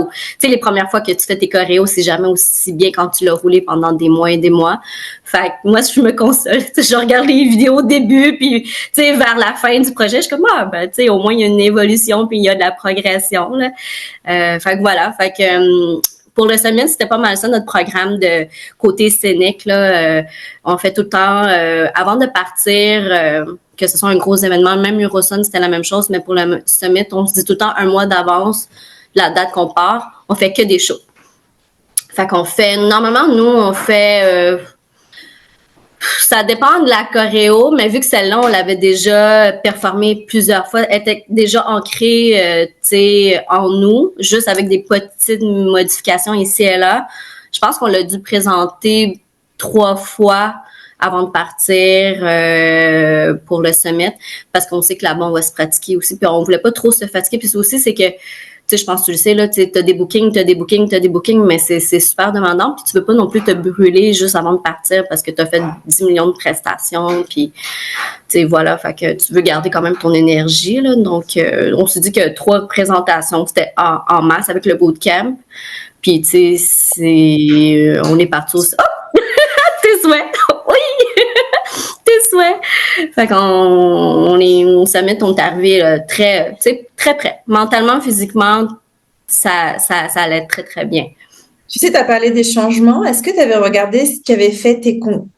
que tu fais tes choréos, c'est jamais aussi bien quand tu l'as roulé pendant des mois et des mois. Fait que moi, je me console. Je regarde les vidéos au début, puis tu sais, vers la fin du projet, je suis comme tu sais, au moins il y a une évolution, puis il y a de la progression. Là. Fait que voilà. Fait que pour le summit, c'était pas mal ça, notre programme de côté scénique. Là, on fait tout le temps, avant de partir, que ce soit un gros événement, même Eurosun, c'était la même chose, mais pour le summit, on se dit tout le temps un mois d'avance la date qu'on part. On fait que des shows. Fait qu'on fait, normalement, nous, on fait... ça dépend de la choréo, mais vu que celle-là, on l'avait déjà performée plusieurs fois, elle était déjà ancrée, tu sais, en nous, juste avec des petites modifications ici et là. Je pense qu'on l'a dû présenter 3 fois avant de partir pour le summit, parce qu'on sait que là-bas, on va se pratiquer aussi, puis on voulait pas trop se fatiguer. Puis aussi, c'est que tu sais, je pense que tu le sais, là, tu as des bookings, mais c'est super demandant. Puis tu veux pas non plus te brûler juste avant de partir parce que tu as fait 10 millions de prestations. Puis, tu sais, voilà, fait que tu veux garder quand même ton énergie, là. Donc, on s'est dit que 3 présentations, c'était en masse avec le bootcamp. Puis, tu sais, on est parti aussi. Oh! Tes souhaits! Oui! Tes souhaits! Fait qu'on on summit, on est arrivé très près. Mentalement, physiquement, ça allait être très, très bien. Tu sais, tu as parlé des changements. Est-ce que tu avais regardé ce qu'avaient fait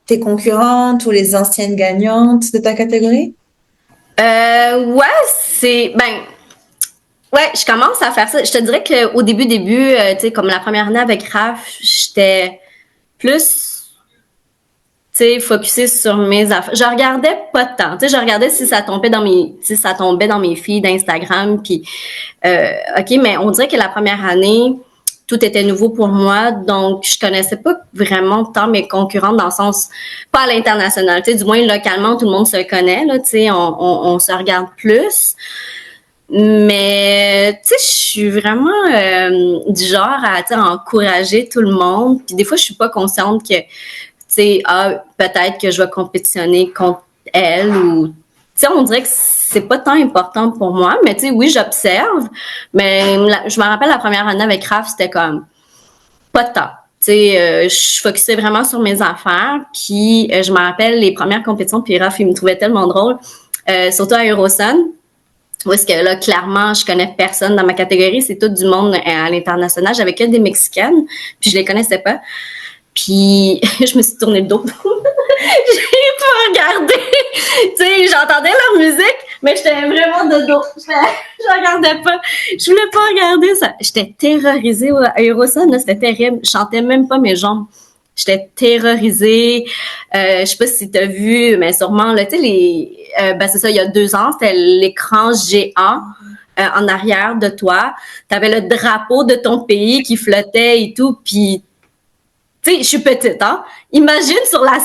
tes concurrentes ou les anciennes gagnantes de ta catégorie? Ouais, je commence à faire ça. Je te dirais qu'au début, tu sais, comme la première année avec Raph, j'étais plus, tu sais, focusée sur mes affaires. Je regardais pas tant. Tu sais, je regardais si ça tombait dans mes feeds d'Instagram. Puis, OK, mais on dirait que la première année, tout était nouveau pour moi, donc je connaissais pas vraiment tant mes concurrentes dans le sens, pas à l'international, tu sais, du moins localement, tout le monde se connaît, là, tu sais, on se regarde plus. Mais, tu sais, je suis vraiment du genre à, tu sais, encourager tout le monde. Puis des fois, je suis pas consciente que, tu sais, peut-être que je vais compétitionner contre elle ou, tu sais, on dirait que c'est pas tant important pour moi. Mais, tu sais, oui, j'observe. Mais je me rappelle la première année avec Raph, c'était comme pas de temps. Tu sais, je focusais vraiment sur mes affaires. Puis, je me rappelle les premières compétitions. Puis Raph, il me trouvait tellement drôle, surtout à Eurosun. Où est-ce que là, clairement, je connais personne dans ma catégorie, c'est tout du monde à l'international. J'avais que des Mexicaines, puis je les connaissais pas. Puis je me suis tournée le dos. J'ai pas regardé. Tu sais, j'entendais leur musique, mais j'étais vraiment de dos. Je regardais pas. Je voulais pas regarder ça. J'étais terrorisée à Eurosun, là, c'était terrible. Je chantais même pas mes jambes. J'étais terrorisée. Je sais pas si tu as vu, mais sûrement, là, tu sais, c'est ça, il y a 2 ans, c'était l'écran géant en arrière de toi. Tu avais le drapeau de ton pays qui flottait et tout, puis tu sais, je suis petite, hein? Imagine sur la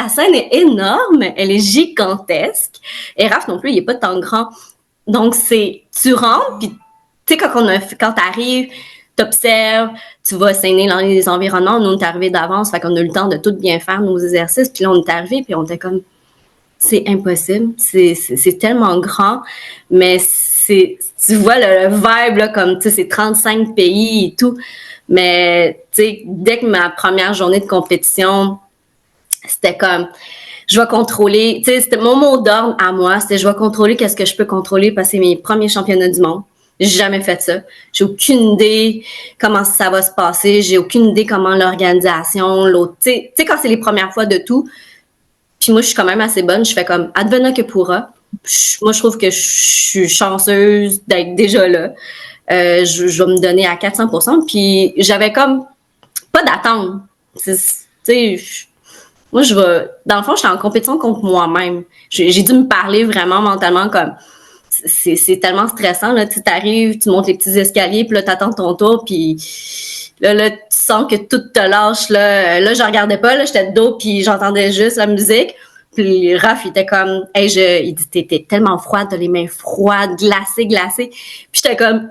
scène est énorme, elle est gigantesque. Et Raph non plus, il est pas tant grand. Donc, tu rentres, puis tu sais, quand t'arrives, t'observes, tu vas saigner dans les environnements. Nous, on est arrivés d'avance, fait qu'on a eu le temps de tout bien faire nos exercices. Puis là, on est arrivés, puis on était comme, c'est impossible. C'est tellement grand, mais tu vois le vibe, là, comme, tu sais, c'est 35 pays et tout. Mais, tu sais, dès que ma première journée de compétition, c'était comme, je vais contrôler, tu sais, c'était mon mot d'ordre à moi, c'était je vais contrôler qu'est-ce que je peux contrôler parce que c'est mes premiers championnats du monde. J'ai jamais fait ça. J'ai aucune idée comment ça va se passer. J'ai aucune idée comment l'organisation, l'autre, tu sais, quand c'est les premières fois de tout. Puis moi, je suis quand même assez bonne. Je fais comme advenant que pourra. Moi, je trouve que je suis chanceuse d'être déjà là. Je vais me donner à 400%. Puis j'avais comme pas d'attente. Tu sais, moi, dans le fond, j'étais en compétition contre moi-même. J'ai dû me parler vraiment mentalement comme, c'est tellement stressant, là. Tu arrives, tu montes les petits escaliers, puis là, t'attends ton tour, puis là, tu sens que tout te lâche, là. Là, je regardais pas, là, j'étais de dos, puis j'entendais juste la musique. Puis Raph, il était comme, il dit, t'es tellement froide, t'as les mains froides, glacées. Puis j'étais comme,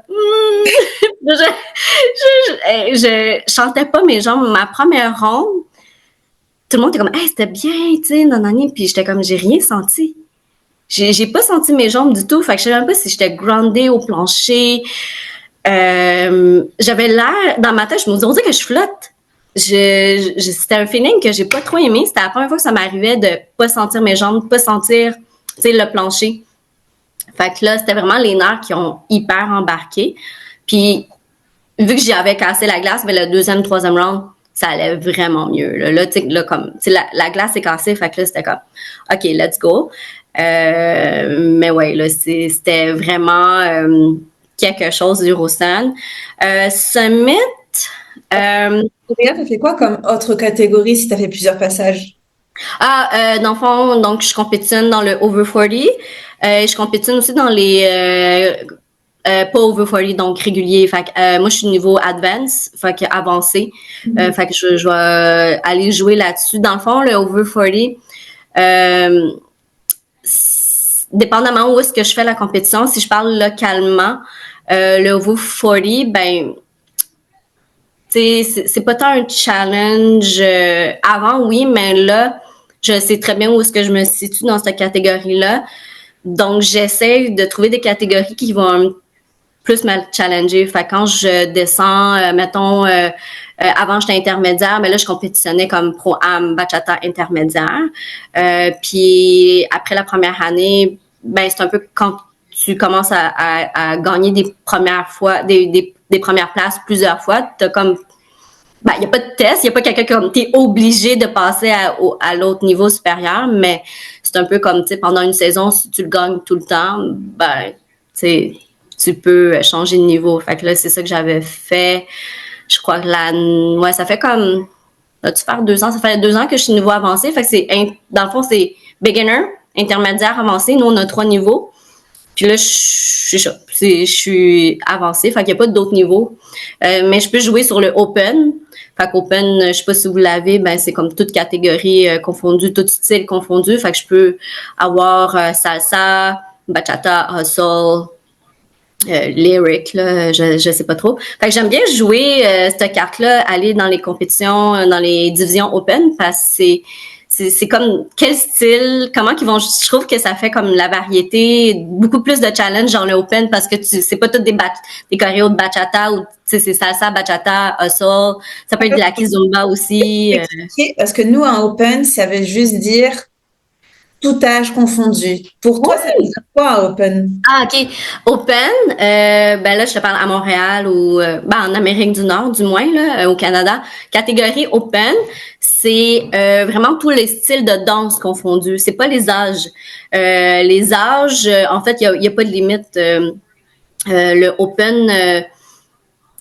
je chantais pas mes jambes. Ma première ronde, tout le monde était comme, c'était bien, tu sais, nanani. Puis j'étais comme, j'ai rien senti. J'ai pas senti mes jambes du tout. Fait que je sais même pas si j'étais groundée au plancher. J'avais l'air, dans ma tête, je me disais que je flotte. C'était un feeling que j'ai pas trop aimé. C'était la première fois que ça m'arrivait de pas sentir mes jambes, pas sentir, tu sais, le plancher. Fait que là, c'était vraiment les nerfs qui ont hyper embarqué. Puis, vu que j'avais cassé la glace, mais le 2e, 3e round, ça allait vraiment mieux. Là, tu sais, comme, la glace est cassée, fait que là, c'était comme, OK, let's go. Mais ouais, là, c'était vraiment quelque chose d'Eurosun. Summit, t'as fait quoi comme autre catégorie si t'as fait plusieurs passages? dans le fond, donc, je compétitionne dans le over 40. Je compétitionne aussi dans les pas over 40, donc régulier. Fait que, moi, je suis niveau advance, fait que avancé. Fait que je vais aller jouer là-dessus. Dans le fond, le over 40, dépendamment où est-ce que je fais la compétition, si je parle localement, le over 40, ben, tu sais, c'est pas tant un challenge. Avant, oui, mais là, je sais très bien où est-ce que je me situe dans cette catégorie-là. Donc, j'essaie de trouver des catégories qui vont plus me challenger. Fait que quand je descends, mettons, avant j'étais intermédiaire, mais là je compétitionnais comme pro-am bachata intermédiaire. Puis après la première année, ben c'est un peu quand tu commences à gagner des premières fois, des premières places plusieurs fois, t'as comme il n'y a pas de test, il n'y a pas quelqu'un comme t'es obligé de passer à l'autre niveau supérieur, mais c'est un peu comme, tu sais, pendant une saison, si tu le gagnes tout le temps, ben, tu peux changer de niveau. Fait que là, c'est ça que j'avais fait. Je crois que ça fait comme, as-tu faire 2 ans? Ça fait 2 ans que je suis niveau avancé. Fait que dans le fond, c'est beginner, intermédiaire, avancé. Nous, on a 3 niveaux. Puis là, c'est ça. je suis avancée, fait qu'il n'y a pas d'autres niveaux. Mais je peux jouer sur le Open. Fait qu'Open, je sais pas si vous l'avez, ben c'est comme toute catégorie confondue, tout style confondu. Fait que je peux avoir salsa, bachata, hustle, lyric, là, je sais pas trop. Fait que j'aime bien jouer cette carte-là, aller dans les compétitions, dans les divisions Open, parce que c'est comme quel style, comment qu'ils vont. Je trouve que ça fait comme la variété, beaucoup plus de challenge dans le Open parce que c'est pas toutes des choréos de bachata ou c'est salsa, bachata, hustle. Ça peut être de la kizomba aussi. Parce que nous, en Open, ça veut juste dire tout âge confondu. Pour toi, ça veut dire quoi, Open? Ah, OK. Open, ben là, je te parle à Montréal ou ben, en Amérique du Nord, du moins, là, au Canada. Catégorie Open, c'est vraiment tous les styles de danse confondus. C'est pas les âges. Les âges, en fait, il y a pas de limite. Le Open,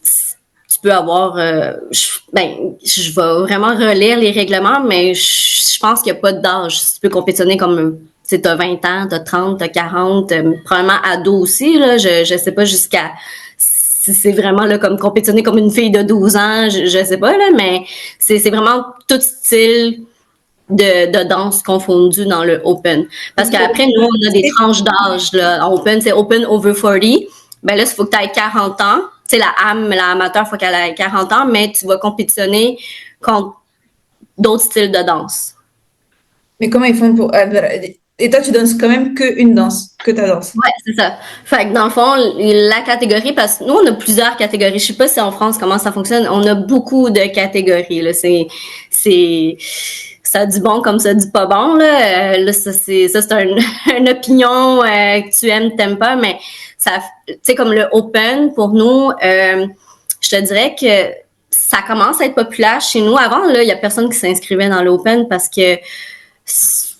tu peux avoir... je vais vraiment relire les règlements, mais je pense qu'il n'y a pas d'âge. Tu peux compétitionner comme... Tu as 20 ans, tu as 30, tu as 40, probablement ado aussi, là, je sais pas jusqu'à si c'est vraiment là comme compétitionner comme une fille de 12 ans, je sais pas, là, mais c'est vraiment tout style de danse confondu dans le Open. Parce qu'après, nous, on a des tranches d'âge. Là. En Open, c'est Open over 40. Ben là, il faut que tu aies 40 ans. Tu sais, la amateur, il faut qu'elle ait 40 ans, mais tu vas compétitionner contre d'autres styles de danse. Mais comment ils font pour... et toi, tu danses quand même qu'une danse, que ta danse. Ouais, c'est ça. Fait que dans le fond, la catégorie, parce que nous, on a plusieurs catégories. Je sais pas si en France, comment ça fonctionne. On a beaucoup de catégories, là. Ça dit bon comme ça dit pas bon, là. Là, c'est une opinion que tu aimes, t'aimes pas, mais ça, tu sais, comme le Open, pour nous, je te dirais que ça commence à être populaire chez nous. Avant, là, il y a personne qui s'inscrivait dans l'Open parce que je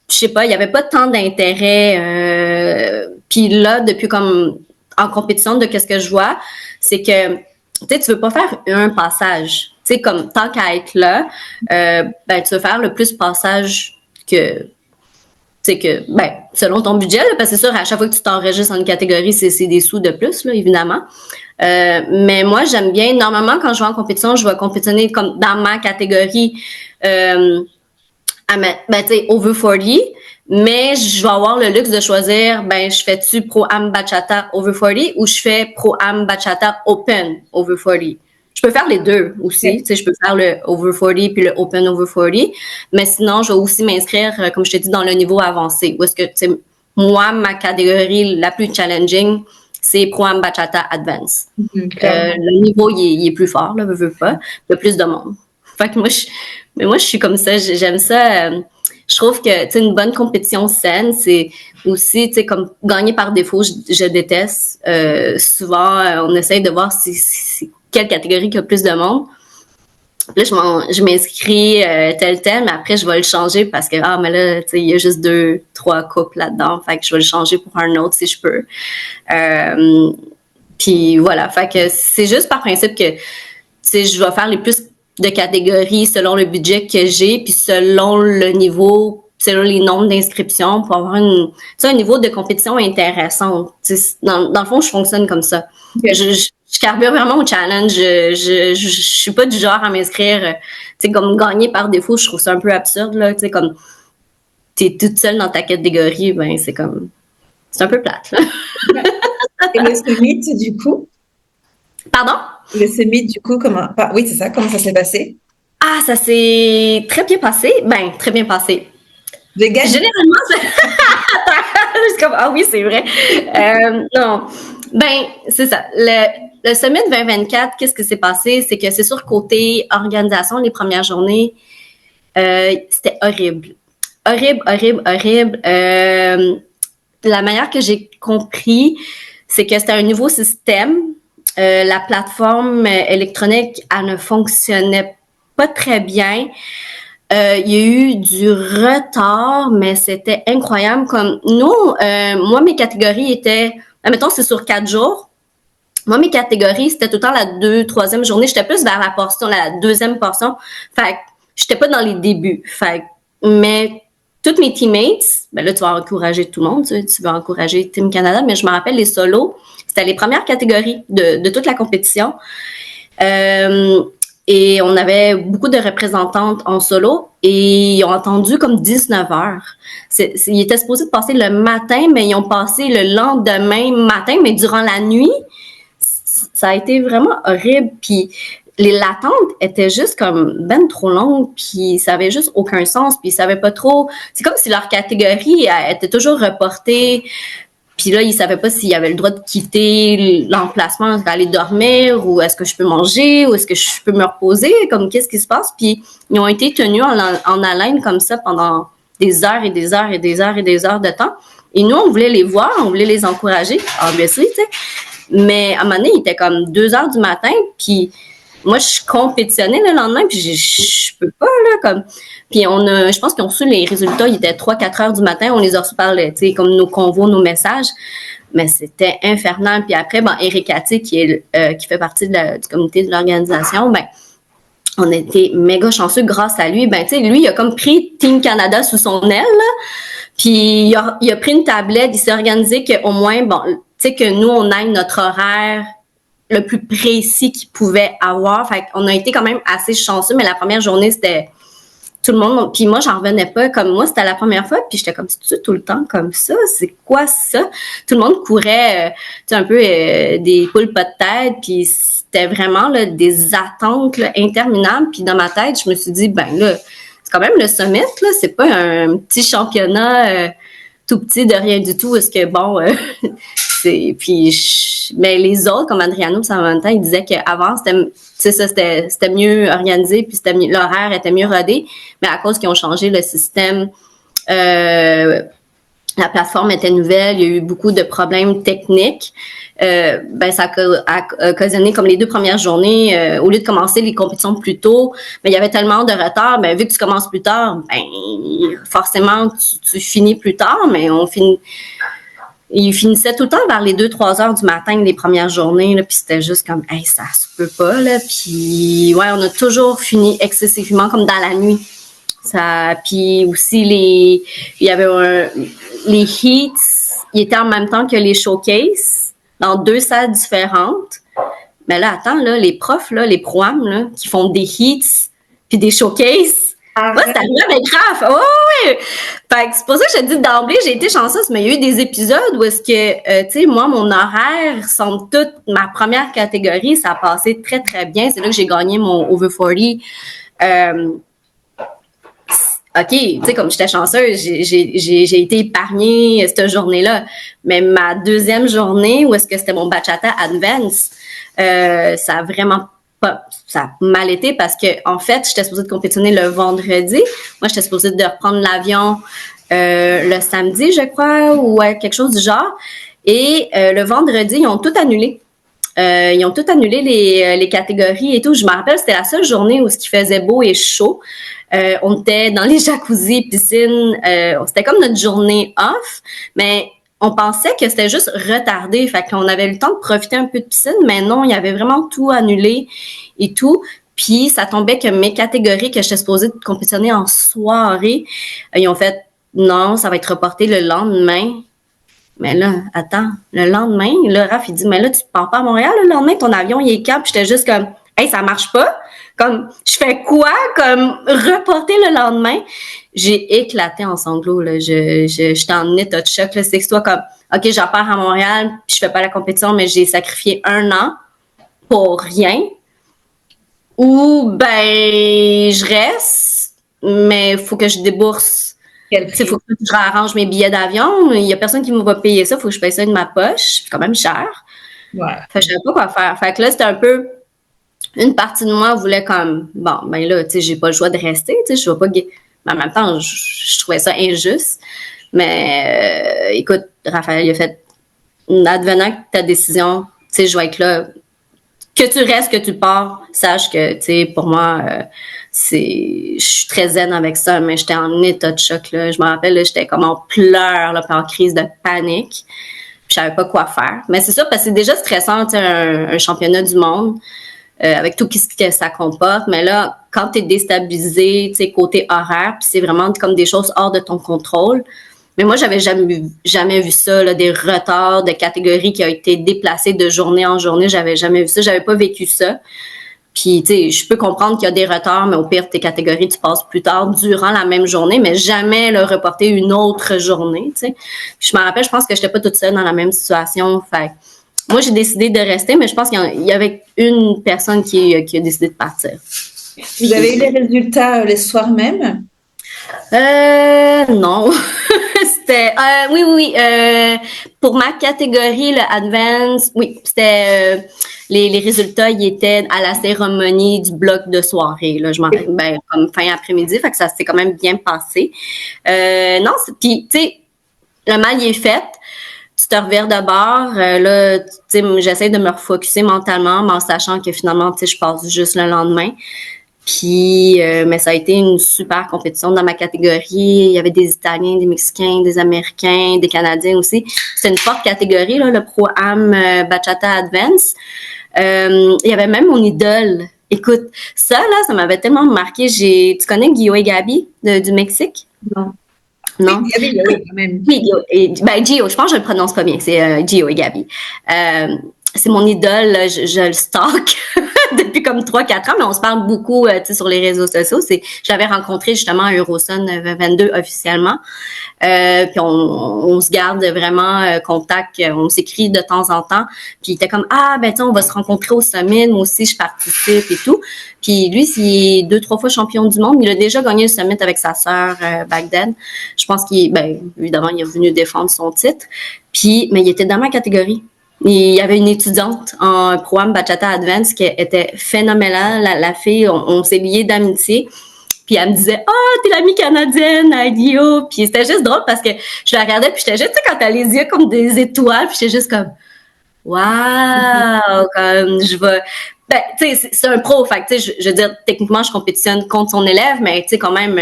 sais pas, il y avait pas tant d'intérêt. Puis là, depuis comme en compétition de qu'est-ce que je vois, c'est que tu veux pas faire un passage. Tu sais, comme tant qu'à être là, ben tu veux faire le plus passage que selon ton budget, là, parce que c'est sûr, à chaque fois que tu t'enregistres en une catégorie, c'est des sous de plus, là, évidemment. Mais moi, j'aime bien, normalement, quand je vais en compétition, je vais compétitionner comme dans ma catégorie over 40, mais je vais avoir le luxe de choisir, je fais-tu Pro-Am Bachata over 40 ou je fais Pro-Am Bachata Open over 40. Je peux faire les deux aussi. Tu sais, je peux faire le over 40 puis le Open over 40. Mais sinon, je vais aussi m'inscrire, comme je te dis, dans le niveau avancé. Où est-ce que, tu sais, moi, ma catégorie la plus challenging, c'est Pro-Am Bachata Advance. Le niveau, il est plus fort, là, veux pas. Il y a plus de monde. Fait que moi, je suis comme ça. J'aime ça. Je trouve que, tu sais, une bonne compétition saine, c'est aussi, tu sais, comme gagner par défaut, je déteste. Souvent, on essaye de voir si quelle catégorie qui a plus de monde. Là, je m'inscris tel, mais après, je vais le changer parce que, mais là, tu sais, il y a juste 2-3 couples là-dedans. Fait que je vais le changer pour un autre si je peux. Puis voilà. Fait que c'est juste par principe que, tu sais, je vais faire les plus de catégories selon le budget que j'ai, puis selon le niveau, selon les nombres d'inscriptions, pour avoir un niveau de compétition intéressant. Dans le fond, je fonctionne comme ça. Okay. Je carbure vraiment au challenge. Je suis pas du genre à m'inscrire, tu sais, comme gagner par défaut, je trouve ça un peu absurde, là, tu sais, comme t'es toute seule dans ta catégorie, c'est un peu plate, là. Et le summit, du coup? Pardon? Le summit, du coup, oui, c'est ça, comment ça s'est passé? Ah, ça s'est très bien passé. Très bien passé. Généralement, c'est comme, ah oui, c'est vrai. Non. C'est ça. Le Summit 2024, qu'est-ce qui s'est passé? C'est que c'est sûr, côté organisation, les premières journées, c'était horrible. Horrible. La manière que j'ai compris, c'est que c'était un nouveau système. La plateforme électronique, elle ne fonctionnait pas très bien. Il y a eu du retard, mais c'était incroyable. Comme nous, moi, mes catégories étaient, admettons, c'est sur 4 jours. Moi, mes catégories, c'était tout le temps la 2-3e journée. J'étais plus vers la 2e portion. Fait que j'étais pas dans les débuts. Mais toutes mes teammates, ben là, tu vas encourager tout le monde, tu vas encourager Team Canada, mais je me rappelle les solos, c'était les premières catégories de toute la compétition. Et on avait beaucoup de représentantes en solo et ils ont attendu comme 19 heures. Ils étaient supposés de passer le matin, mais ils ont passé le lendemain matin, mais durant la nuit. Ça a été vraiment horrible. Puis l'attente était juste comme ben trop longue, puis ça avait juste aucun sens, puis ils savaient pas trop. C'est comme si leur catégorie était toujours reportée. Puis là, ils savaient pas s'ils avaient le droit de quitter l'emplacement, d'aller dormir, ou est-ce que je peux manger, ou est-ce que je peux me reposer, comme qu'est-ce qui se passe. Puis ils ont été tenus en haleine comme ça pendant des heures et des heures et des heures et des heures de temps. Et nous, on voulait les voir, on voulait les encourager, obviously, tu sais. Mais à un moment donné, il était comme 2 heures du matin, puis moi, je compétitionnais le lendemain, puis je peux pas, là, comme... Puis je pense qu'ils ont reçu les résultats, il était 3-4 heures du matin, on les a reçus par, tu sais, comme nos convos, nos messages, mais c'était infernal. Puis après, Eric Attier, qui fait partie du comité de l'organisation, on a été méga chanceux grâce à lui. Tu sais, lui, il a comme pris Team Canada sous son aile, là, puis il a pris une tablette, il s'est organisé qu'au moins, tu sais, que nous, on aille notre horaire le plus précis qu'il pouvait avoir. Fait qu'on a été quand même assez chanceux, mais la première journée, c'était tout le monde. Puis moi, j'en revenais pas. Comme moi, c'était la première fois, puis j'étais comme, c'est tout le temps comme ça? C'est quoi ça? Tout le monde courait, tu sais, un peu des poules pas de tête, puis c'était vraiment là, des attentes là, interminables. Puis dans ma tête, je me suis dit, là, c'est quand même le summit, là, c'est pas un petit championnat tout petit de rien du tout. Est-ce que, c'est... Puis, mais les autres, comme Adriano Samantha, ils disaient qu'avant, c'était mieux organisé, puis l'horaire était mieux rodé, mais à cause qu'ils ont changé le système, la plateforme était nouvelle, il y a eu beaucoup de problèmes techniques. Ça a occasionné comme les 2 premières journées, au lieu de commencer les compétitions plus tôt, mais il y avait tellement de retard, vu que tu commences plus tard, forcément tu finis plus tard, mais il finissait tout le temps vers les 2-3 heures du matin les premières journées, là, puis c'était juste comme hey, ça se peut pas, là. Puis ouais, on a toujours fini excessivement comme dans la nuit. Puis aussi il y avait les heats, ils étaient en même temps que les showcases dans 2 salles différentes. Mais là, attends, là, les profs, là, les proams, là, qui font des heats puis des showcases, moi, c'était vraiment grave. Oh, oui! Fait que c'est pour ça que je te dis d'emblée, j'ai été chanceuse, mais il y a eu des épisodes où est-ce que, tu sais, moi, mon horaire, somme toute, ma première catégorie, ça a passé très, très bien. C'est là que j'ai gagné mon Over 40. OK, tu sais, comme j'étais chanceuse, j'ai été épargnée cette journée-là. Mais ma deuxième journée, où est-ce que c'était mon bachata advance, ça a vraiment ça a mal été parce que en fait, j'étais supposée de compétitionner le vendredi. Moi, j'étais supposée de reprendre l'avion le samedi, je crois, ou quelque chose du genre. Et le vendredi, ils ont tout annulé. Ils ont tout annulé les catégories et tout. Je me rappelle, c'était la seule journée où il faisait beau et chaud. On était dans les jacuzzis, piscines. C'était comme notre journée off, mais on pensait que c'était juste retardé. Fait qu'on avait eu le temps de profiter un peu de piscine, mais non, il y avait vraiment tout annulé et tout. Puis, ça tombait que mes catégories que j'étais supposée de compétitionner en soirée, ils ont fait non, ça va être reporté le lendemain. Mais là, attends, le lendemain, là, Raph, il dit, mais là, tu pars pas à Montréal le lendemain, ton avion, il est cap. J'étais juste comme, hey, ça marche pas. Comme, je fais quoi? Comme, reporter le lendemain. J'ai éclaté en sanglots, là. J'étais en état de choc, là. C'est que soit comme, OK, j'en pars à Montréal, puis je fais pas la compétition, mais j'ai sacrifié 1 an pour rien. Ou, je reste, mais il faut que je débourse. Il faut que je réarrange mes billets d'avion. Il n'y a personne qui me va payer ça. Il faut que je paye ça de ma poche. C'est quand même cher. Ouais. Fait que je ne savais pas quoi faire. Fait que là, c'était un peu... Une partie de moi voulait comme... Bon, là, tu sais, j'ai pas le choix de rester. Tu sais, je vais pas... Mais en même temps, je trouvais ça injuste. Mais écoute, Raphaël, il a fait... Advenant que ta décision, tu sais, je vais être là. Que tu restes, que tu pars, sache que, tu sais, pour moi... je suis très zen avec ça, mais j'étais en état de choc, là. Je me rappelle, là, j'étais comme en pleurs, là, puis en crise de panique. Puis je savais pas quoi faire. Mais c'est ça, parce que c'est déjà stressant, tu sais, un championnat du monde. avec tout ce que ça comporte. Mais là, quand tu es déstabilisé, tu sais, côté horaire, puis c'est vraiment comme des choses hors de ton contrôle. Mais moi, j'avais jamais vu ça, là, des retards de catégories qui ont été déplacés de journée en journée. J'avais jamais vu ça. J'avais pas vécu ça. Puis, tu sais, je peux comprendre qu'il y a des retards, mais au pire, tes catégories, tu passes plus tard durant la même journée, mais jamais le reporter une autre journée, tu sais. Je me rappelle, je pense que j'étais pas toute seule dans la même situation. Fait moi, j'ai décidé de rester, mais je pense qu'il y avait une personne qui a décidé de partir. Vous avez eu les résultats le soir même? Non. C'était oui. Pour ma catégorie, le advance, oui, c'était les résultats, ils étaient à la cérémonie du bloc de soirée. Là, je m'en comme fin après-midi, fait que ça s'est quand même bien passé. Non, puis tu sais, le mal il est fait. Tu te revires de bord. Là, tu sais, j'essaie de me refocuser mentalement, mais en sachant que finalement, tu sais, je passe juste le lendemain. Puis, mais ça a été une super compétition dans ma catégorie. Il y avait des Italiens, des Mexicains, des Américains, des Canadiens aussi. C'est une forte catégorie, là, le Pro-Am Bachata Advance. Il y avait même mon idole. Écoute, ça, là, ça m'avait tellement marqué. Tu connais Gio et Gabi du Mexique? Non. Non? Oui, quand même. Oui, Gio, je pense que je le prononce pas bien. C'est Gio et Gabi. C'est mon idole, là, je le stalk depuis comme 3-4 ans, mais on se parle beaucoup sur les réseaux sociaux. Je l'avais rencontré justement à Eurosun 22 officiellement. Puis on se garde vraiment contact, on s'écrit de temps en temps. Puis il était comme on va se rencontrer au summit, moi aussi je participe et tout. Puis lui, c'est 2-3 fois champion du monde. Il a déjà gagné le summit avec sa sœur back then. Je pense évidemment, il est revenu défendre son titre. Mais il était dans ma catégorie. Il y avait une étudiante en programme Bachata Advance qui était phénoménale. La fille, on s'est liés d'amitié. Puis elle me disait t'es l'amie canadienne à Gio. Puis c'était juste drôle parce que je la regardais puis j'étais juste, tu sais, quand t'as les yeux comme des étoiles, puis j'étais juste comme wow, comme je vais. Tu sais, c'est un pro, fait tu sais, je veux dire, techniquement, je compétitionne contre son élève, mais tu sais, quand même,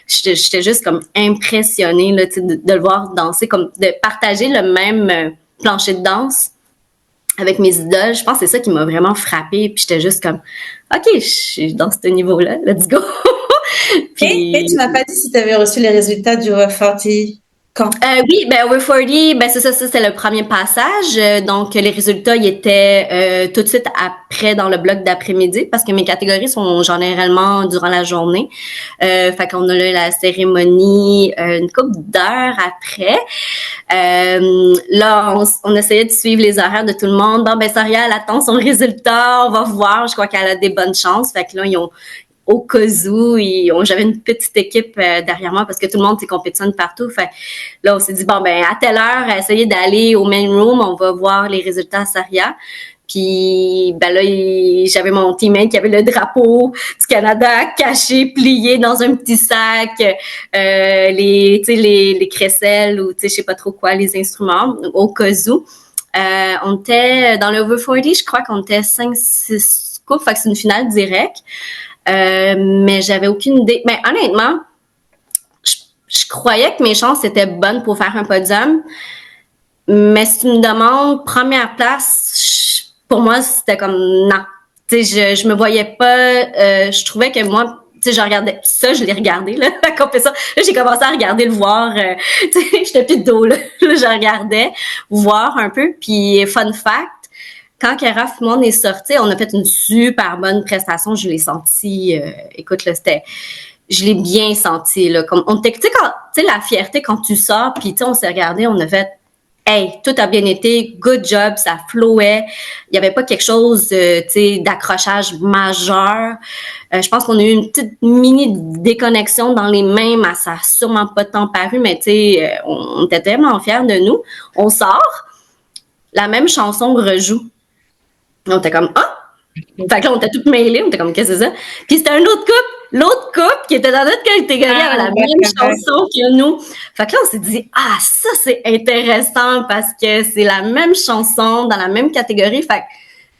j'étais juste comme impressionnée, là, tu sais, de le voir danser, comme de partager le même plancher de danse avec mes idoles. Je pense que c'est ça qui m'a vraiment frappée, puis j'étais juste comme, OK, je suis dans ce niveau-là, let's go! Puis, et tu m'as pas dit si tu avais reçu les résultats du Over 40 quand? Oui, Over 40, c'est ça, c'est le premier passage. Donc, les résultats, ils étaient tout de suite après dans le bloc d'après-midi parce que mes catégories sont généralement durant la journée. Fait qu'on a eu la cérémonie une couple d'heures après. Là, on essayait de suivre les horaires de tout le monde. Saria, elle attend son résultat, on va voir. Je crois qu'elle a des bonnes chances. Fait que là, au cas où, j'avais une petite équipe derrière moi parce que tout le monde compétitionne partout. Fait là, on s'est dit, à telle heure, essayer d'aller au main room, on va voir les résultats à Saria. Puis, là, j'avais mon teammate qui avait le drapeau du Canada caché, plié dans un petit sac, les crécelles ou, je sais pas trop quoi, les instruments, au cas où. On était, dans le Over 40, je crois qu'on était 5-6 couples, fait que c'est une finale directe. Mais j'avais aucune idée. Mais honnêtement, je croyais que mes chances étaient bonnes pour faire un podium. Mais si tu me demandes première place, pour moi, c'était comme non. Tu sais, je me voyais pas. Je trouvais que moi, tu sais, je regardais ça, je l'ai regardé là. Quand on fait ça, là, j'ai commencé à regarder le voir. Tu sais, j'étais plus de dos là. Là, je regardais voir un peu. Puis fun fact. Quand Kara Fumon est sortie, on a fait une super bonne prestation. Je l'ai senti, écoute, là, je l'ai bien senti, là. Comme, tu sais, la fierté quand tu sors, puis, tu sais, on s'est regardé, on a fait, hey, tout a bien été, good job, ça flowait. Il y avait pas quelque chose, tu sais, d'accrochage majeur. Je pense qu'on a eu une petite mini déconnexion dans les mains, mais ça a sûrement pas tant paru, mais tu sais, on était tellement fiers de nous. On sort, la même chanson rejoue. On était comme fait que là on était toutes mêlées, on était comme qu'est-ce que c'est ça? Puis c'était l'autre couple qui était dans notre catégorie avait la même chanson que nous. Fait que là on s'est dit ça c'est intéressant parce que c'est la même chanson dans la même catégorie. Fait que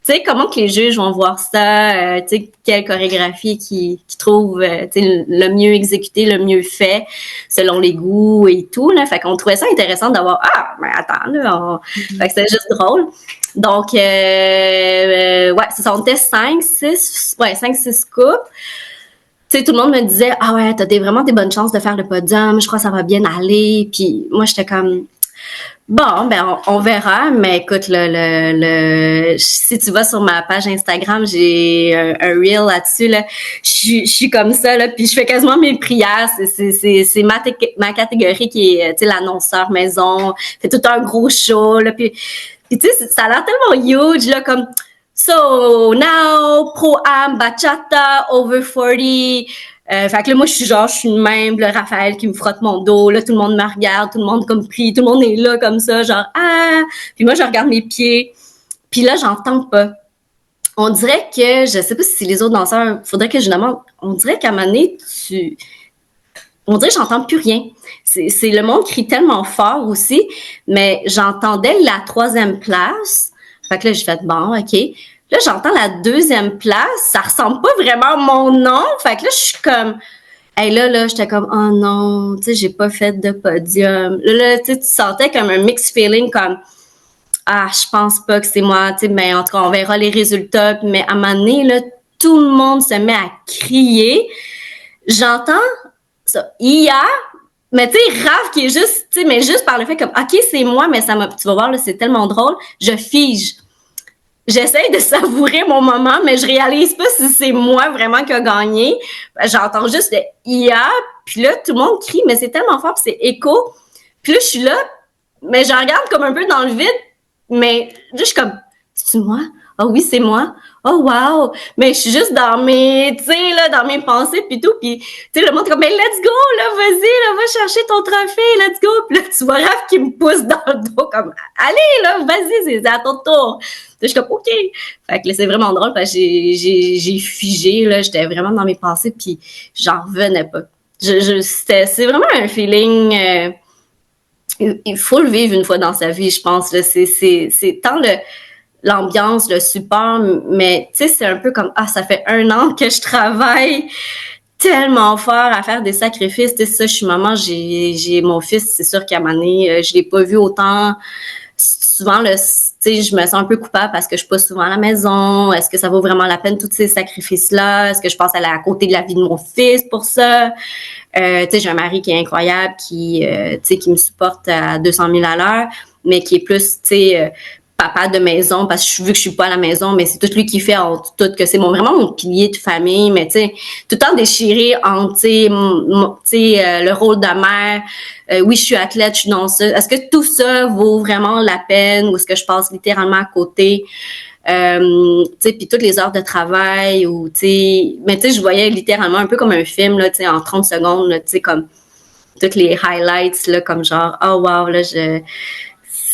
tu sais comment que les juges vont voir ça, tu sais quelle chorégraphie qui trouve tu sais le mieux exécuté, le mieux fait selon les goûts et tout là. Fait qu'on trouvait ça intéressant d'avoir attends là, fait que c'était juste drôle. Donc, ouais, c'est ça, on était 5, 6 couples. Tu sais, tout le monde me disait, ah ouais, t'as vraiment des bonnes chances de faire le podium, je crois que ça va bien aller. Puis moi, j'étais comme, bon, ben on verra, mais écoute, si tu vas sur ma page Instagram, j'ai un reel là-dessus, là, je suis comme ça, là, puis je fais quasiment mes prières, c'est ma catégorie qui est, tu sais, l'annonceur maison, fait tout un gros show, là, puis tu sais, ça a l'air tellement huge, là, comme, so, now, Pro-Am, Bachata, over 40, fait que là, moi, je suis une même, le Raphaël qui me frotte mon dos, là, tout le monde me regarde, tout le monde comme prie, tout le monde est là comme ça, genre, ah! Puis moi, je regarde mes pieds, puis là, j'entends pas. On dirait que, je sais pas si c'est les autres danseurs, faudrait que je demande, on dirait qu'à un moment donné, on dirait que j'entends plus rien. C'est le monde crie tellement fort aussi, mais j'entendais la 3e place. Fait que là, j'ai fait, bon, OK. Là, j'entends la 2e place. Ça ressemble pas vraiment à mon nom. Fait que là, je suis comme, hey, là, j'étais comme, oh non, tu sais, j'ai pas fait de podium. Là, tu sais, tu sentais comme un mixed feeling, comme, ah, je pense pas que c'est moi, tu sais, mais en tout cas, on verra les résultats. Mais à un moment donné, là, tout le monde se met à crier. J'entends ça, hier, mais tu sais, Raph qui est juste, tu sais, mais juste par le fait comme, OK, c'est moi, mais tu vas voir, là, c'est tellement drôle, je fige. J'essaie de savourer mon moment, mais je réalise pas si c'est moi vraiment qui a gagné. J'entends juste le IA, puis là, tout le monde crie, mais c'est tellement fort, puis c'est écho. Puis là, je suis là, mais je regarde comme un peu dans le vide, mais là, je suis comme, c'est moi? Ah oui, c'est moi. Oh wow! Mais je suis juste dans mes, tu sais, là, dans mes pensées puis tout. Puis, tu sais, le monde est comme, mais let's go, là, vas-y, là, va chercher ton trophée, let's go. Puis là, tu vois Raph qui me pousse dans le dos, comme, allez, là, vas-y, c'est à ton tour. Puis je suis comme, OK. Fait que là, c'est vraiment drôle parce que j'ai figé, là, j'étais vraiment dans mes pensées puis j'en revenais pas. C'est vraiment un feeling, il faut le vivre une fois dans sa vie, je pense, là. C'est tant l'ambiance, le support, mais tu sais, c'est un peu comme, ah, ça fait 1 an que je travaille tellement fort à faire des sacrifices. Tu sais, ça, je suis maman, j'ai mon fils, c'est sûr qu'à un moment donné, je l'ai pas vu autant. Souvent, tu sais, je me sens un peu coupable parce que je suis pas souvent à la maison. Est-ce que ça vaut vraiment la peine, tous ces sacrifices-là? Est-ce que je passe à côté de la vie de mon fils pour ça? Tu sais, j'ai un mari qui est incroyable, tu sais, qui me supporte à 200 000 à l'heure, mais qui est plus, tu sais, papa de maison, parce que vu que je suis pas à la maison, mais c'est tout lui qui fait en tout, que c'est vraiment mon pilier de famille, mais tu sais, tout le temps déchiré entre, tu sais, le rôle de mère, oui, je suis athlète, je suis danseuse, est-ce que tout ça vaut vraiment la peine, ou est-ce que je passe littéralement à côté, tu sais, puis toutes les heures de travail, ou tu sais, mais tu sais, je voyais littéralement un peu comme un film, là, tu sais, en 30 secondes, là, tu sais, comme toutes les highlights, là, comme genre, oh wow, là,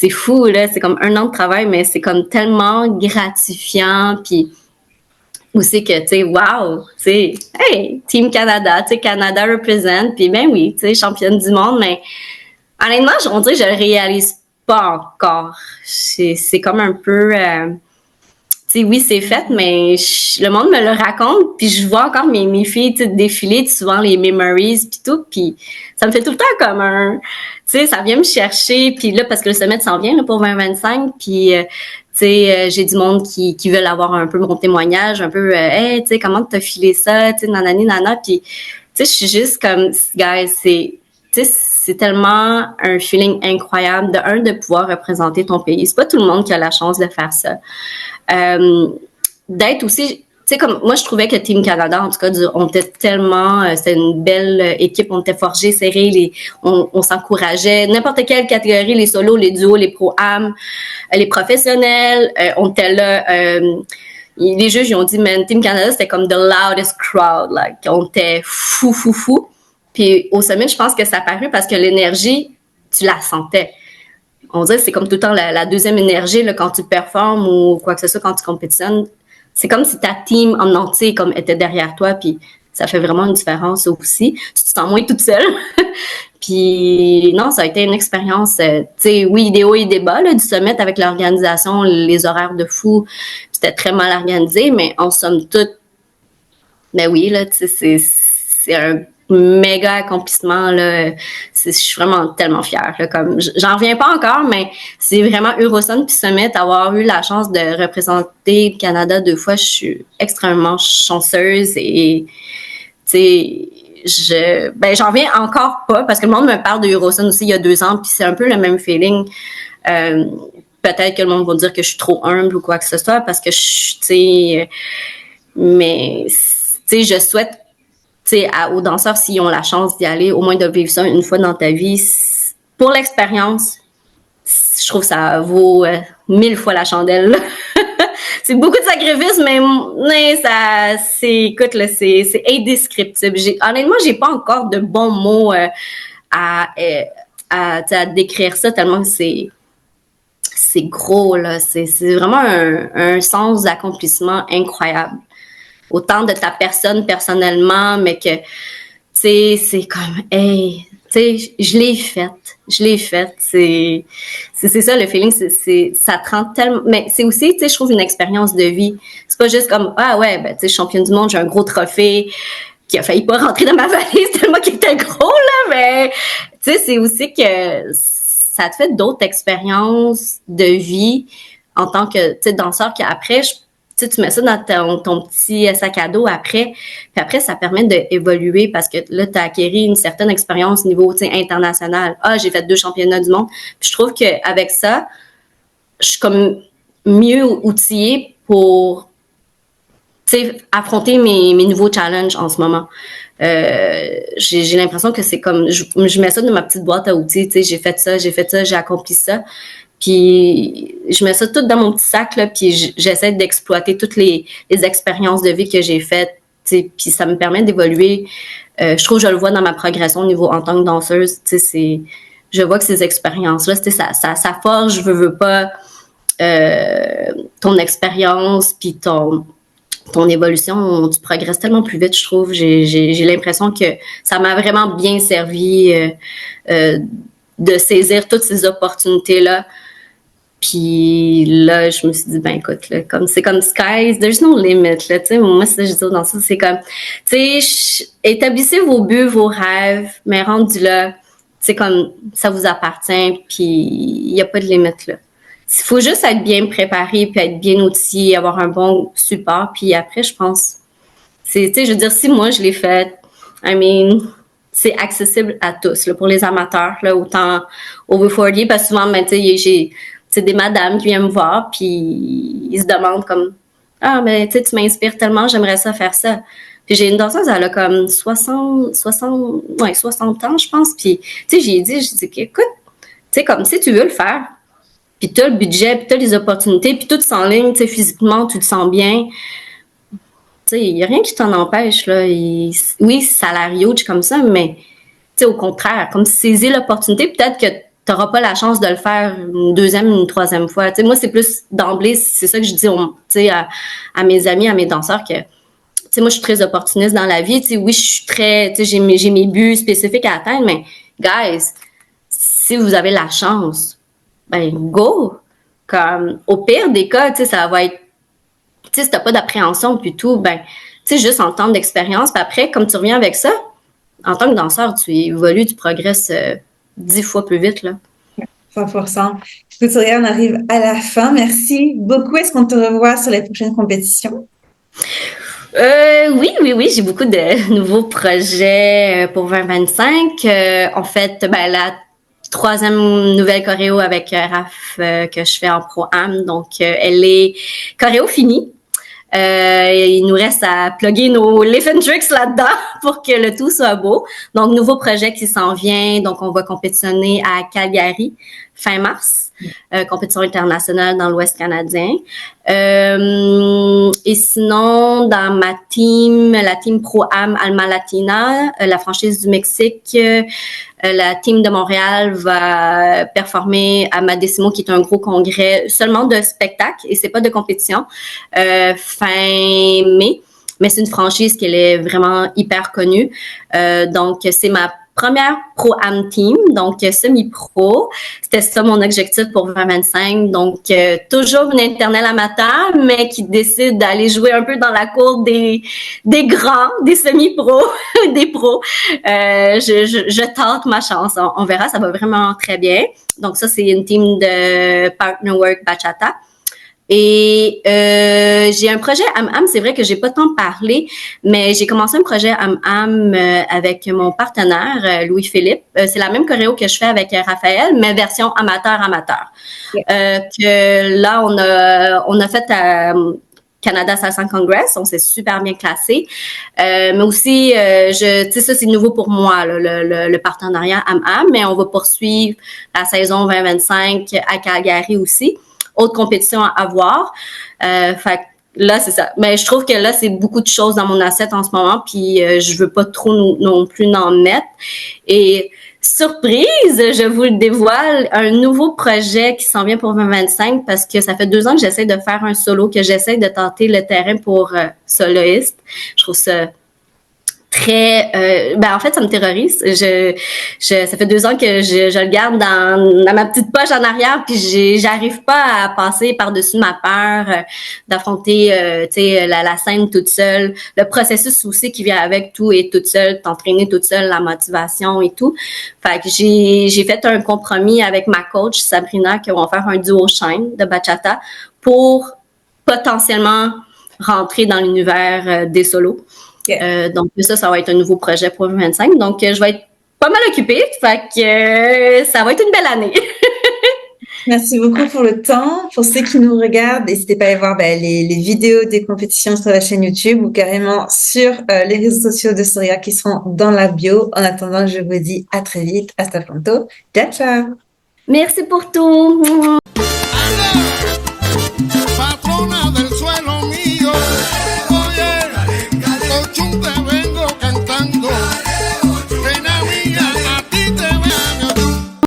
c'est fou, là, c'est comme 1 an de travail, mais c'est comme tellement gratifiant, puis où c'est que, tu sais, wow, tu sais, hey, Team Canada, tu sais, Canada represent, puis ben oui, tu sais, championne du monde, mais honnêtement, on dirait que je le réalise pas encore. C'est comme un peu, tu sais, oui, c'est fait, mais le monde me le raconte, puis je vois encore mes filles défiler, souvent les memories, puis tout, puis ça me fait tout le temps comme un, tu sais, ça vient me chercher, puis là, parce que le sommet s'en vient là, pour 2025, puis tu sais, j'ai du monde qui veulent avoir un peu mon témoignage, un peu, hey, tu sais, comment t'as filé ça, tu sais, nanani, nana, puis tu sais, je suis juste comme, guys, tu sais, c'est tellement un feeling incroyable de pouvoir représenter ton pays. C'est pas tout le monde qui a la chance de faire ça. D'être aussi, tu sais, comme moi je trouvais que Team Canada, en tout cas, on était tellement, c'était une belle équipe, on était forgés, serrés, on s'encourageait, n'importe quelle catégorie, les solos, les duos, les pro-am, les professionnels, on était là. Les juges ils ont dit, man, Team Canada c'était comme the loudest crowd, like, on était fou. Puis au sommet, je pense que ça a paru parce que l'énergie, tu la sentais. On dirait que c'est comme tout le temps la deuxième énergie là, quand tu performes ou quoi que ce soit quand tu compétitionnes. C'est comme si ta team en entier comme était derrière toi, puis ça fait vraiment une différence aussi. Tu te sens moins toute seule. Puis non, ça a été une expérience, tu sais, oui, des hauts et des bas là, du sommet avec l'organisation, les horaires de fou. C'était très mal organisé, mais en somme toute, ben oui, là, tu sais, c'est un méga accomplissement, là. Je suis vraiment tellement fière, là. Comme, j'en reviens pas encore, mais c'est vraiment Eurosonde puis Summit, avoir eu la chance de représenter le Canada 2 fois. Je suis extrêmement chanceuse et, tu sais, j'en reviens encore pas parce que le monde me parle de Eurosonde aussi il y a 2 ans puis c'est un peu le même feeling. Peut-être que le monde va dire que je suis trop humble ou quoi que ce soit parce que mais, tu sais, je souhaite, tu sais, aux danseurs, s'ils ont la chance d'y aller, au moins de vivre ça une fois dans ta vie. Pour l'expérience, je trouve que ça vaut 1000 fois la chandelle. C'est beaucoup de sacrifices, mais écoute, là, c'est indescriptible. Honnêtement, j'ai pas encore de bons mots à décrire ça tellement que c'est gros, là. C'est vraiment un sens d'accomplissement incroyable. Autant de ta personne personnellement, mais que, tu sais, c'est comme, hey, tu sais, je l'ai faite. C'est ça le feeling, ça te rend tellement, mais c'est aussi, tu sais, je trouve une expérience de vie. C'est pas juste comme, ah ouais, ben, tu sais, championne du monde, j'ai un gros trophée qui a failli pas rentrer dans ma valise tellement qu'il était gros, là, mais, tu sais, c'est aussi que ça te fait d'autres expériences de vie en tant que, tu sais, danseur qu'après, tu mets ça dans ton petit sac à dos après, puis après, ça permet d'évoluer parce que là, tu as acquéri une certaine expérience au niveau, tu sais, international. Ah, j'ai fait 2 championnats du monde. Puis je trouve qu'avec ça, je suis comme mieux outillée pour, tu sais, affronter mes nouveaux challenges en ce moment. J'ai l'impression que c'est comme, je mets ça dans ma petite boîte à outils, tu sais, j'ai fait ça, j'ai accompli ça. Puis je mets ça tout dans mon petit sac, là, puis j'essaie d'exploiter toutes les expériences de vie que j'ai faites, puis ça me permet d'évoluer. Je trouve que je le vois dans ma progression au niveau en tant que danseuse. Je vois que ces expériences-là, ça forge, je veux pas, ton expérience, puis ton évolution, tu progresses tellement plus vite, je trouve. J'ai l'impression que ça m'a vraiment bien servi de saisir toutes ces opportunités-là. Puis là, je me suis dit, ben écoute, là, c'est comme skies, there's no limit, là, tu sais, moi, c'est ça que je dis dans ça, c'est comme, tu sais, établissez vos buts, vos rêves, mais rendu là, c'est comme, ça vous appartient, puis il n'y a pas de limite, là. Il faut juste être bien préparé, puis être bien outillé, avoir un bon support, puis après, je pense, tu sais, je veux dire, si moi, je l'ai fait, I mean, c'est accessible à tous, là, pour les amateurs, là, autant over 40, parce que souvent, ben, tu sais, j'ai des madames qui viennent me voir, puis ils se demandent comme, ah, mais tu sais, tu m'inspires tellement, j'aimerais ça faire ça. Puis j'ai une danseuse, elle a comme 60 ans, je pense, puis, tu sais, j'ai dit, écoute, tu sais, comme si tu veux le faire, puis t'as le budget, puis t'as les opportunités, puis tout s'enligne, tu sais, physiquement, tu te sens bien. Tu sais, il n'y a rien qui t'en empêche, là. Oui, salarié comme ça, mais, tu sais, au contraire, comme saisir l'opportunité, peut-être que tu n'auras pas la chance de le faire une 2e, une 3e fois. Tu sais, moi, c'est plus d'emblée, c'est ça que je dis à mes amis, à mes danseurs, que, tu sais, moi, je suis très opportuniste dans la vie. Tu sais, oui, je suis très, tu sais, j'ai mes buts spécifiques à atteindre, mais, guys, si vous avez la chance, ben, go! Comme, au pire des cas, tu sais, ça va être, tu sais, si t'as pas d'appréhension puis tout, ben, tu sais, juste en temps d'expérience. Puis après, comme tu reviens avec ça, en tant que danseur, tu évolues, tu progresses 10 fois plus vite, là. 100%. Écoute, on arrive à la fin. Merci beaucoup. Est-ce qu'on te revoit sur les prochaines compétitions? Oui. J'ai beaucoup de nouveaux projets pour 2025. En fait, ben, la 3e nouvelle choréo avec Raph que je fais en pro-am. Donc, elle est choréo finie. Il nous reste à plugger nos lift and tricks là-dedans pour que le tout soit beau. Donc, nouveau projet qui s'en vient. Donc, on va compétitionner à Calgary fin mars. Compétition internationale dans l'Ouest canadien. Et sinon, dans ma team, la team Pro-Am Alma Latina, la franchise du Mexique, la team de Montréal va performer à Madécimo, qui est un gros congrès seulement de spectacle et c'est pas de compétition, fin mai. Mais c'est une franchise qui est vraiment hyper connue. Donc, c'est ma première Pro-Am Team, donc semi-pro. C'était ça mon objectif pour 2025. Donc, toujours une éternelle amateur, mais qui décide d'aller jouer un peu dans la cour des grands, des semi-pros, des pros. Je tente ma chance. On verra, ça va vraiment très bien. Donc, ça, c'est une team de Partner Work Bachata. Et j'ai un projet Am-Am, c'est vrai que j'ai pas tant parlé, mais j'ai commencé un projet Am-Am avec mon partenaire Louis-Philippe. C'est la même choréo que je fais avec Raphaël, mais version amateur. Yeah. Que là on a fait Canada Salsa Congress, on s'est super bien classé. Mais aussi, tu sais, ça c'est nouveau pour moi, là, le partenariat Am-Am, mais on va poursuivre la saison 2025 à Calgary aussi. Autre compétition à avoir. Fait là, c'est ça. Mais je trouve que là, c'est beaucoup de choses dans mon asset en ce moment, puis je veux pas trop non plus en mettre. Et surprise, je vous le dévoile, un nouveau projet qui s'en vient pour 2025 parce que ça fait 2 ans que j'essaie de faire un solo, que j'essaie de tenter le terrain pour soloiste. Je trouve ça très en fait ça me terrorise. Ça fait 2 ans que je le garde dans ma petite poche en arrière, puis j'arrive pas à passer par-dessus ma peur d'affronter tu sais la scène toute seule, le processus aussi qui vient avec tout et toute seule, t'entraîner toute seule, la motivation et tout. Fait que j'ai fait un compromis avec ma coach Sabrina qu'on va faire un duo shine de bachata pour potentiellement rentrer dans l'univers des solos. Donc ça va être un nouveau projet pour 2025. Donc je vais être pas mal occupée, fait que ça va être une belle année. Merci beaucoup pour le temps. Pour ceux qui nous regardent, n'hésitez pas à aller voir les vidéos des compétitions sur la chaîne YouTube ou carrément sur les réseaux sociaux de Soria qui seront dans la bio. En attendant, je vous dis à très vite. Hasta pronto. Ciao, ciao. Merci pour tout.